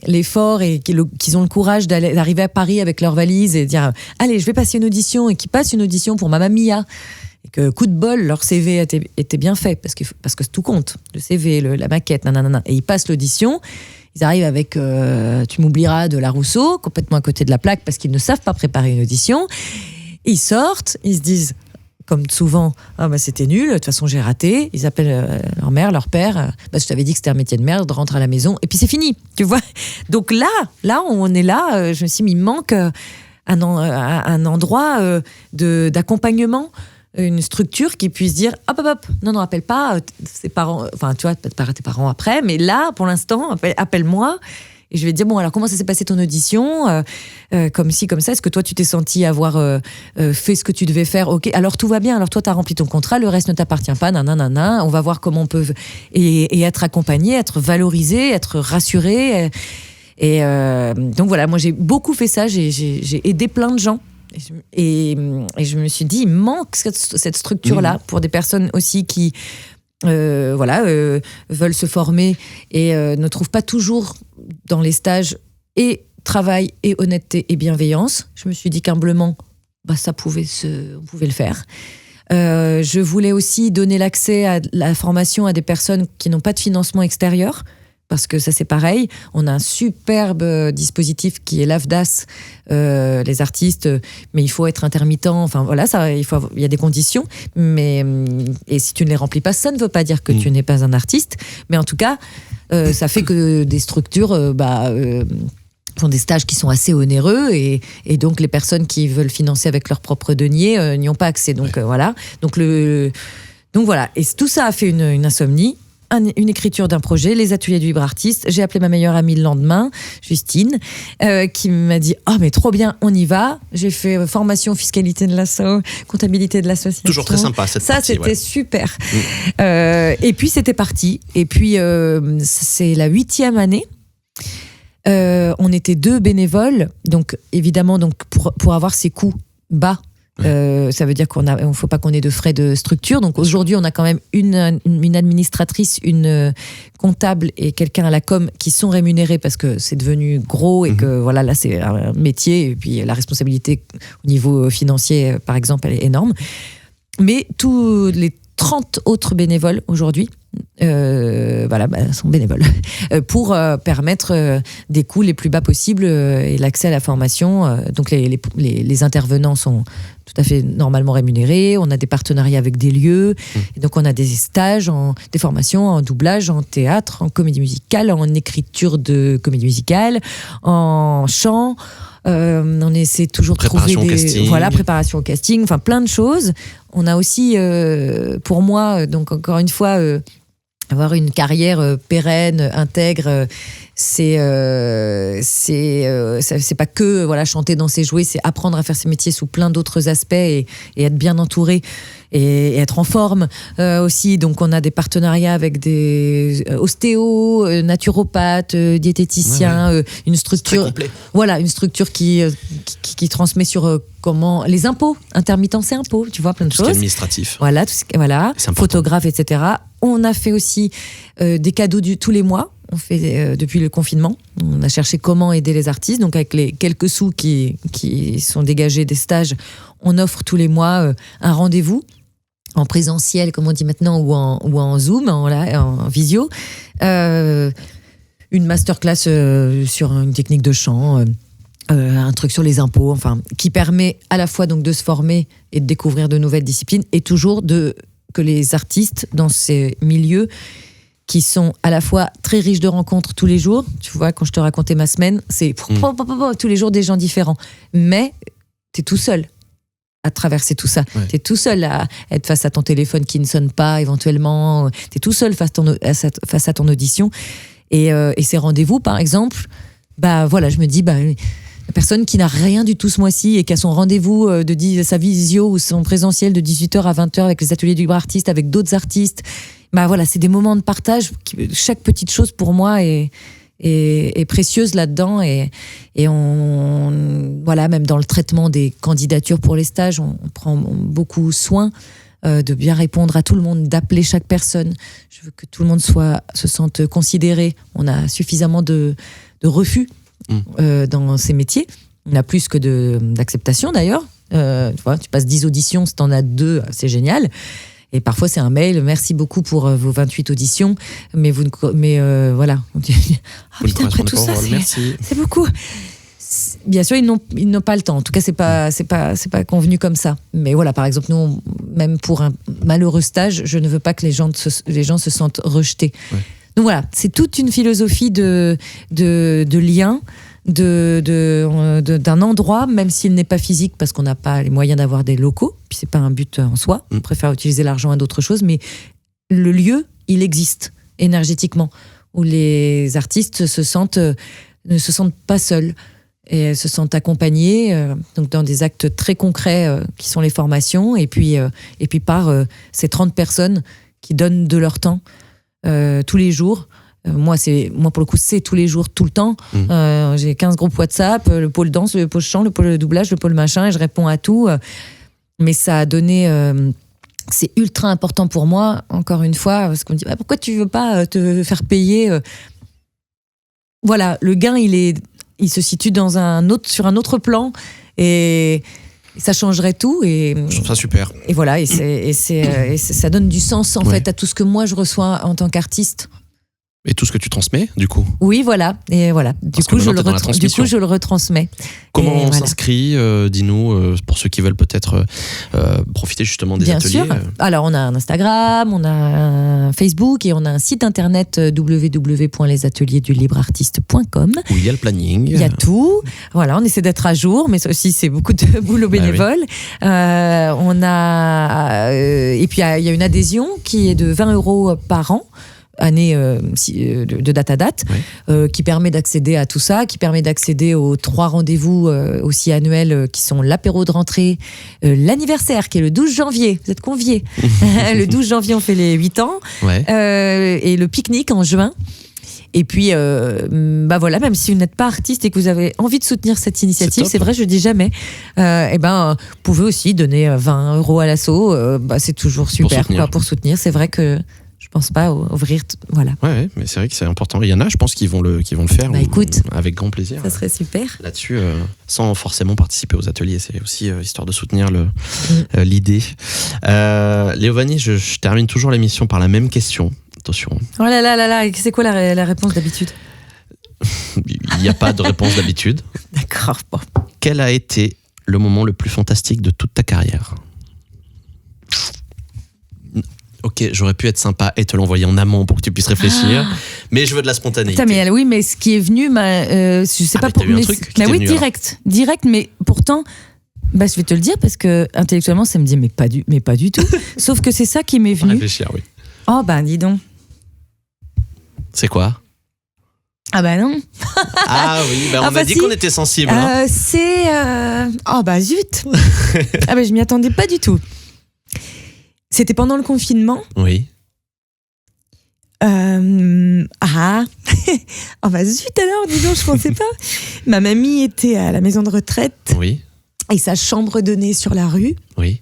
l'effort et qu'ils ont le courage d'arriver à Paris avec leur valise et dire allez, je vais passer une audition, et qu'ils passent une audition pour Mamma Mia, et que coup de bol, leur CV était bien fait parce que tout compte, le CV, la maquette, nanana, et ils passent l'audition. Ils arrivent avec Tu m'oublieras de la Rousseau, complètement à côté de la plaque parce qu'ils ne savent pas préparer une audition. Ils sortent, ils se disent comme souvent, c'était nul, de toute façon j'ai raté. Ils appellent leur mère, leur père, je t'avais dit que c'était un métier de merde, rentre à la maison, et puis c'est fini, tu vois. Donc là, on est là, je me suis dit, il manque un endroit d'accompagnement une structure qui puisse dire hop, non, appelle pas ses parents, enfin, tu vois, peut-être tes parents après, mais là, pour l'instant, appelle-moi. Et je vais te dire, bon, alors comment ça s'est passé ton audition, comme ci, comme ça, est-ce que toi tu t'es senti avoir fait ce que tu devais faire? Ok, alors tout va bien, alors toi tu as rempli ton contrat, le reste ne t'appartient pas, nanana, on va voir comment on peut... Et être accompagné, être valorisé, être rassuré. Donc voilà, moi j'ai beaucoup fait ça, j'ai aidé plein de gens. Et je me suis dit, il manque cette structure-là pour des personnes aussi qui... veulent se former et ne trouvent pas toujours dans les stages et travail et honnêteté et bienveillance. Je me suis dit qu'humblement, on pouvait le faire. Je voulais aussi donner l'accès à la formation à des personnes qui n'ont pas de financement extérieur, parce que ça c'est pareil. On a un superbe dispositif qui est l'AFDAS, les artistes, mais il faut être intermittent. Enfin voilà, il y a des conditions. Et si tu ne les remplis pas, ça ne veut pas dire que tu n'es pas un artiste. Mais en tout cas, ça fait que des structures font des stages qui sont assez onéreux et donc les personnes qui veulent financer avec leurs propres deniers n'y ont pas accès. Donc voilà. Donc voilà. Et tout ça a fait une insomnie. Une écriture d'un projet, les ateliers du libre artiste. J'ai appelé ma meilleure amie le lendemain, Justine, qui m'a dit « Oh, mais trop bien, on y va !» J'ai fait formation fiscalité de l'asso, comptabilité de l'association. Toujours très sympa cette partie. Ça, c'était super. Et puis, c'était parti. Et puis, c'est la 8e année. On était 2 bénévoles. Donc, évidemment, pour avoir ces coûts bas, ça veut dire qu'il ne faut pas qu'on ait de frais de structure. Donc aujourd'hui, on a quand même une administratrice, une comptable et quelqu'un à la com qui sont rémunérés parce que c'est devenu gros et que voilà, là c'est un métier et puis la responsabilité au niveau financier, par exemple, elle est énorme. Mais tous les 30 autres bénévoles aujourd'hui sont bénévoles pour permettre des coûts les plus bas possibles et l'accès à la formation. Donc les intervenants sont tout à fait normalement rémunérés. On a des partenariats avec des lieux. Et donc on a des stages, des formations en doublage, en théâtre, en comédie musicale, en écriture de comédie musicale, en chant. On essaie toujours de trouver préparation au casting, enfin plein de choses. On a aussi, pour moi, donc encore une fois, avoir une carrière pérenne, intègre, c'est pas que chanter, danser, jouer, c'est apprendre à faire ses métiers sous plein d'autres aspects et être bien entouré et être en forme aussi. Donc on a des partenariats avec des ostéos, naturopathes, diététiciens, une structure, une structure qui transmet sur comment les impôts, intermittence et impôts, tu vois, plein de choses. Tout ce qui est administratif. Photographe, etc. On a fait aussi des cadeaux tous les mois. On fait depuis le confinement. On a cherché comment aider les artistes. Donc avec les quelques sous qui sont dégagés des stages, on offre tous les mois un rendez-vous en présentiel, comme on dit maintenant, ou en Zoom, en visio. Une masterclass sur une technique de chant, un truc sur les impôts, qui permet à la fois donc de se former et de découvrir de nouvelles disciplines, et toujours que les artistes dans ces milieux qui sont à la fois très riches de rencontres tous les jours. Tu vois, quand je te racontais ma semaine, c'est tous les jours des gens différents. Mais t'es tout seul à traverser tout ça. T'es tout seul à être face à ton téléphone qui ne sonne pas éventuellement. T'es tout seul face à ton audition. Et ces rendez-vous, par exemple, je me dis, la personne qui n'a rien du tout ce mois-ci et qui a son rendez-vous sa visio ou son présentiel de 18h à 20h avec les ateliers du libre artiste, avec d'autres artistes, c'est des moments de partage. Chaque petite chose pour moi est précieuse là-dedans et même dans le traitement des candidatures pour les stages, on prend beaucoup soin de bien répondre à tout le monde, d'appeler chaque personne. Je veux que tout le monde se sente considéré. On a suffisamment de refus dans ces métiers. On a plus que d'acceptation d'ailleurs. Tu passes 10 auditions, si t'en as 2, c'est génial. Et parfois, c'est un mail. Merci beaucoup pour vos 28 auditions. Mais voilà. Après tout ça, c'est beaucoup. Bien sûr, ils n'ont pas le temps. En tout cas, c'est pas convenu comme ça. Mais voilà, par exemple, nous, même pour un malheureux stage, je ne veux pas que les gens se sentent rejetés. Ouais. Donc voilà, c'est toute une philosophie de lien, d'un endroit, même s'il n'est pas physique, parce qu'on n'a pas les moyens d'avoir des locaux, puis c'est pas un but en soi, on préfère utiliser l'argent à d'autres choses, mais le lieu, il existe énergétiquement, où les artistes ne se sentent pas seuls, et se sentent accompagnés, donc dans des actes très concrets qui sont les formations, et puis par ces 30 personnes qui donnent de leur temps tous les jours. Moi, pour le coup, c'est tous les jours, tout le temps. J'ai 15 groupes WhatsApp, le pôle danse, le pôle chant, le pôle doublage, le pôle machin, et je réponds à tout. Mais ça a donné... c'est ultra important pour moi, encore une fois, parce qu'on me dit pourquoi tu veux pas te faire payer Voilà, le gain, il se situe sur un autre plan, et ça changerait tout. Et je trouve ça super. Et voilà, et ça donne du sens en fait à tout ce que moi je reçois en tant qu'artiste. Et tout ce que tu transmets, du coup. Oui, voilà. Et voilà. Du coup, je le retransmets. Comment on s'inscrit dis-nous, pour ceux qui veulent peut-être profiter justement des ateliers. Bien sûr. Alors, on a un Instagram, on a un Facebook et on a un site internet www.lesatelierdulibreartiste.com. Où il y a le planning. Il y a tout. Voilà, on essaie d'être à jour, mais ça aussi, c'est beaucoup de boulot bénévole. Oui. On a... et puis, il y a une adhésion qui est de 20 € par an. Année de date à date, qui permet d'accéder à tout ça, qui permet d'accéder aux 3 rendez-vous aussi annuels qui sont l'apéro de rentrée, l'anniversaire qui est le 12 janvier, vous êtes conviés. Le 12 janvier, on fait les 8 ans, et le pique-nique en juin. Et puis, voilà, même si vous n'êtes pas artiste et que vous avez envie de soutenir cette initiative, c'est vrai, je ne dis jamais, vous pouvez aussi donner 20 € à l'asso, c'est toujours super pour soutenir. C'est vrai que je pense pas ouvrir, voilà. Ouais, mais c'est vrai que c'est important. Il y en a, je pense, qui vont le faire. Écoute, avec grand plaisir. Ça serait super. Là-dessus, sans forcément participer aux ateliers, c'est aussi histoire de soutenir l'idée. Léovanie, je termine toujours l'émission par la même question. Attention. Oh là là là là, c'est quoi la réponse d'habitude? Il n'y a pas de réponse d'habitude. D'accord. Bon. Quel a été le moment le plus fantastique de toute ta carrière? Ok, j'aurais pu être sympa et te l'envoyer en amont pour que tu puisses réfléchir, mais je veux de la spontanéité. Putain, mais oui, mais ce qui est venu, je sais pas pour. T'as eu un truc qui oui, venu, direct, mais pourtant, je vais te le dire parce que intellectuellement, ça me dit mais pas du tout. Sauf que c'est ça qui m'est venu. Réfléchir, oui. Oh dis donc. C'est quoi? Ah non. Ah oui, on a dit qu'on était sensible. C'est zut. Je m'y attendais pas du tout. C'était pendant le confinement. Oui. Zut alors, dis donc, je pensais pas. Ma mamie était à la maison de retraite. Oui. Et sa chambre donnait sur la rue. Oui.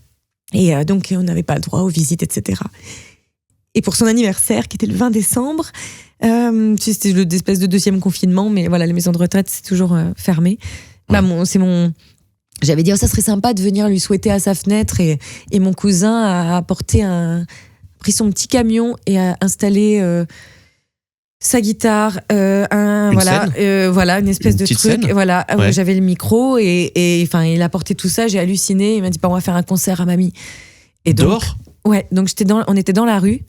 Et donc, on n'avait pas le droit aux visites, etc. Et pour son anniversaire, qui était le 20 décembre, c'était l'espèce de 2e confinement, mais voilà, la maison de retraite, c'est toujours fermé. Ouais. J'avais dit, ça serait sympa de venir lui souhaiter à sa fenêtre, et mon cousin a pris son petit camion et a installé sa guitare, une espèce de truc. Scène. Voilà, où j'avais le micro et il a porté tout ça, j'ai halluciné, il m'a dit, on va faire un concert à mamie. Et donc, dehors? Ouais, donc on était dans la rue,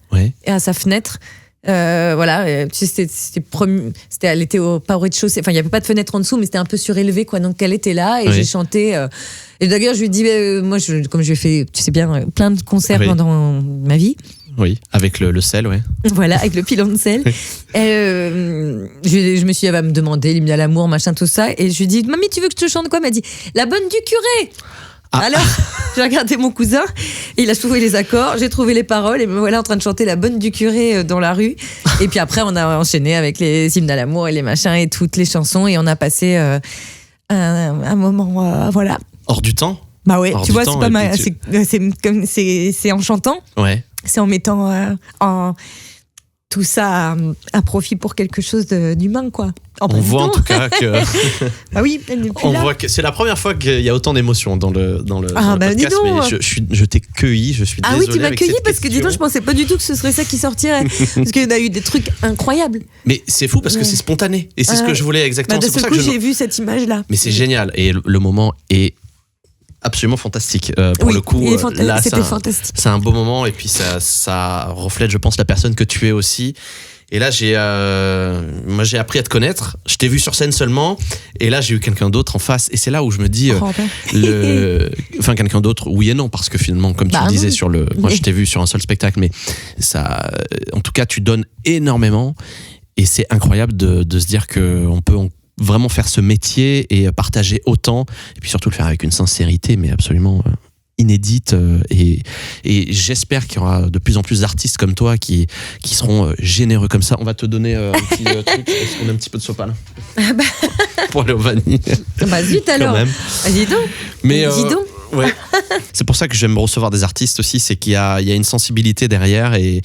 et à sa fenêtre. Elle était pas au rez-de-chaussée, il n'y avait pas de fenêtre en dessous, mais c'était un peu surélevé, quoi. Donc elle était là, et j'ai chanté, et d'ailleurs je lui dis, moi comme je fait, tu sais bien, plein de concerts pendant ma vie. Oui, avec le sel, Voilà, avec le pilon de sel. Je me suis dit, elle va me demander l'hymne à l'amour, machin, tout ça, et je lui dis, mamie, tu veux que je te chante quoi? Elle m'a dit, la bonne du curé. Alors, j'ai regardé mon cousin, et il a trouvé les accords, j'ai trouvé les paroles, et me voilà en train de chanter la bonne du curé dans la rue. Et puis après, on a enchaîné avec les hymnes à l'amour et les machins et toutes les chansons, et on a passé un moment, hors du temps. Bah ouais, tu vois, c'est pas mal. C'est en chantant. Ouais. C'est en mettant tout ça à profit pour quelque chose d'humain, quoi. On voit en tout cas que. Bah oui, on voit que c'est la première fois qu'il y a autant d'émotions dans le podcast. Mais je t'ai cueilli, je suis désolé. Ah oui, tu m'as cueilli parce que dis donc, je pensais pas du tout que ce serait ça qui sortirait. Parce qu'il y en a eu des trucs incroyables. Mais c'est fou parce que c'est spontané. Et c'est ce que je voulais exactement. De ce coup, j'ai vu cette image-là. Mais c'est génial. Et le moment est absolument fantastique. Pour le coup, là, c'était fantastique. C'est un beau moment, et puis ça reflète, je pense, la personne que tu es aussi. Et là, moi, j'ai appris à te connaître. Je t'ai vu sur scène seulement. Et là, j'ai eu quelqu'un d'autre en face. Et c'est là où je me dis, enfin, quelqu'un d'autre, oui et non, parce que finalement, comme tu le disais moi, je t'ai vu sur un seul spectacle, mais ça, en tout cas, tu donnes énormément. Et c'est incroyable de se dire qu'on peut vraiment faire ce métier et partager autant. Et puis surtout le faire avec une sincérité, mais absolument inédite, et j'espère qu'il y aura de plus en plus d'artistes comme toi qui seront généreux comme ça. On va te donner un petit truc. Est-ce qu'on a un petit peu de sopalin pour Léo Vanni? Bah zut alors. Dis donc. Mais dis donc. Ouais. C'est pour ça que j'aime recevoir des artistes aussi, c'est qu'il y a une sensibilité derrière, et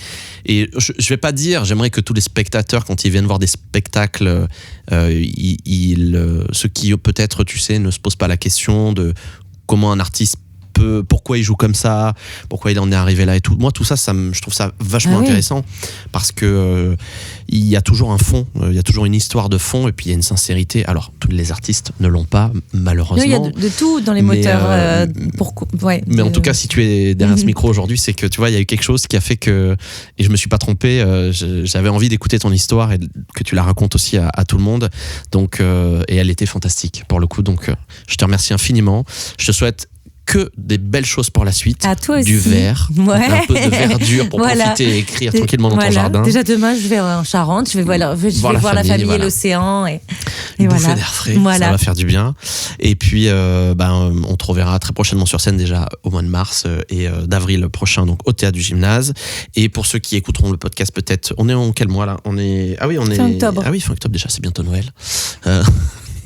je vais pas dire, j'aimerais que tous les spectateurs, quand ils viennent voir des spectacles, ceux qui peut-être, tu sais, ne se posent pas la question de comment un artiste pourquoi il joue comme ça, pourquoi il en est arrivé là et tout. Moi, tout ça, je trouve ça vachement intéressant, parce que il y a toujours un fond, il y a toujours une histoire de fond, et puis il y a une sincérité. Alors, tous les artistes ne l'ont pas, malheureusement. Il y a de tout dans les moteurs. Mais en tout cas, si tu es derrière ce micro aujourd'hui, c'est que tu vois, il y a eu quelque chose qui a fait que, et je me suis pas trompé, j'avais envie d'écouter ton histoire et que tu la racontes aussi à tout le monde. Donc, et elle était fantastique pour le coup. Donc, je te remercie infiniment. Je te souhaite que des belles choses pour la suite. À toi aussi. Du verre, un peu de verdure pour profiter et écrire tranquillement dans ton jardin. Déjà demain, je vais en Charente, je vais voir la famille et l'océan. Et bouffer d'air frais, ça va faire du bien. Et puis, on te reverra très prochainement sur scène, déjà au mois de mars et d'avril prochain, donc au Théâtre du Gymnase. Et pour ceux qui écouteront le podcast, peut-être, on est en quel mois là? On est fin octobre. Ah oui, fin octobre déjà, c'est bientôt Noël.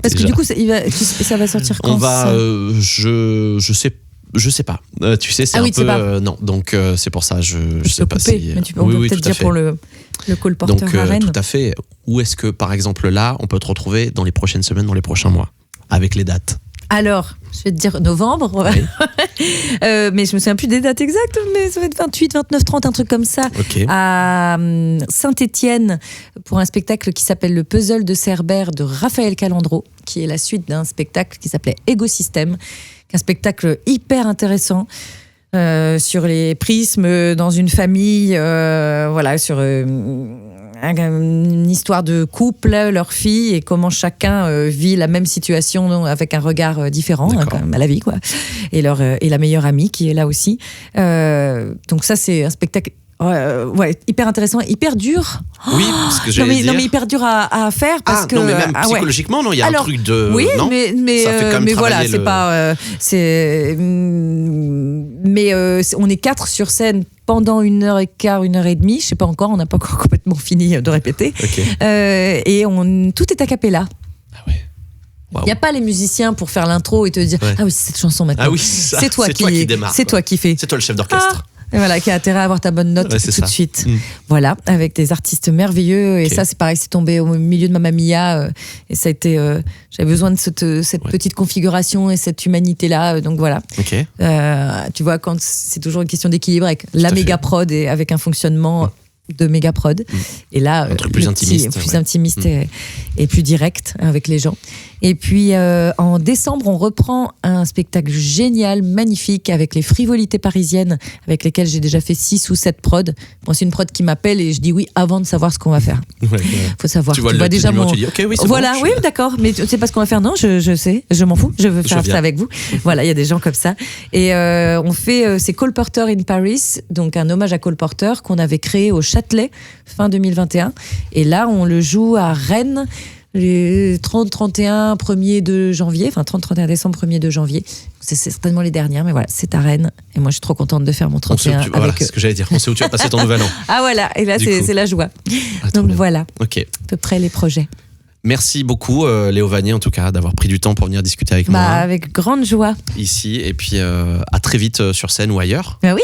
Parce que du coup, ça va sortir quand? On va, je sais pas. Tu sais, c'est un peu non. Donc c'est pour ça, je sais pas si. Mais on peut peut-être dire pour le colporteur à Rennes. Tout à fait. Où est-ce que, par exemple, là, on peut te retrouver dans les prochaines semaines, dans les prochains mois, avec les dates? Alors, je vais te dire novembre. Oui. Mais je me souviens plus des dates exactes, mais ça va être 28, 29, 30, un truc comme ça. Okay. À Saint-Étienne, pour un spectacle qui s'appelle Le Puzzle de Cerbère de Raphaël Calandro, qui est la suite d'un spectacle qui s'appelait Égosystème, qui est un spectacle hyper intéressant. Sur les prismes dans une famille, sur une histoire de couple, leur fille, et comment chacun vit la même situation avec un regard différent, quand même, à la vie, quoi. Et la meilleure amie qui est là aussi. Donc ça, c'est un spectacle hyper intéressant, hyper dur. Oui, parce que j'allais dire. Non, mais hyper dur à faire parce que. Non, mais même psychologiquement, non, il y a un truc de. Oui, non, mais ça fait quand même mais voilà, c'est pas. Mais on est 4 sur scène pendant 1h15, 1h30. Je sais pas encore, on n'a pas encore complètement fini de répéter. Okay. Et tout est a cappella. Ah ouais. Il n'y a pas les musiciens pour faire l'intro et te dire ah oui, c'est cette chanson maintenant. Ah oui, c'est toi qui démarre. C'est toi qui fais. C'est toi le chef d'orchestre. Et voilà, qui a intérêt à avoir ta bonne note tout de suite. Voilà, avec des artistes merveilleux. Et ça, c'est pareil, c'est tombé au milieu de Mamma Mia. Et ça a été. J'avais besoin de cette petite configuration et cette humanité-là. Donc voilà. Okay. Tu vois, quand c'est toujours une question d'équilibre avec la méga prod et avec un fonctionnement de méga prod. Et là, un truc plus intimiste. Plus intimiste et plus direct avec les gens. Et puis, en décembre, on reprend un spectacle génial, magnifique, avec les frivolités parisiennes, avec lesquelles j'ai déjà fait 6 ou 7 prods. Bon, c'est une prod qui m'appelle et je dis oui avant de savoir ce qu'on va faire. Faut savoir. Tu vois déjà tu dis ok, oui, c'est voilà, bon, oui, d'accord, mais tu sais pas ce qu'on va faire? Non, je sais, je m'en fous, je veux faire ça avec vous. Voilà, il y a des gens comme ça. Et on fait, c'est Cole Porter in Paris, donc un hommage à Cole Porter qu'on avait créé au Châtelet fin 2021. Et là, on le joue à Rennes les 30, 31, 1er de janvier, enfin 30, 31 décembre, 1er de janvier. C'est certainement les dernières, mais voilà, c'est à Rennes. Et moi, je suis trop contente de faire mon 31 avec voilà, c'est ce que j'allais dire. On sait où tu vas passer ton nouvel an. Ah voilà, et là, c'est la joie. Donc voilà, à peu près les projets. Merci beaucoup, Léo Vanni, en tout cas, d'avoir pris du temps pour venir discuter avec moi. Avec grande joie. Ici, et puis à très vite sur scène ou ailleurs. Oui,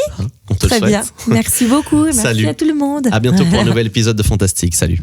on te très le souhaite. Bien. Merci beaucoup. Merci à tout le monde. À bientôt pour un nouvel épisode de Fantastique. Salut.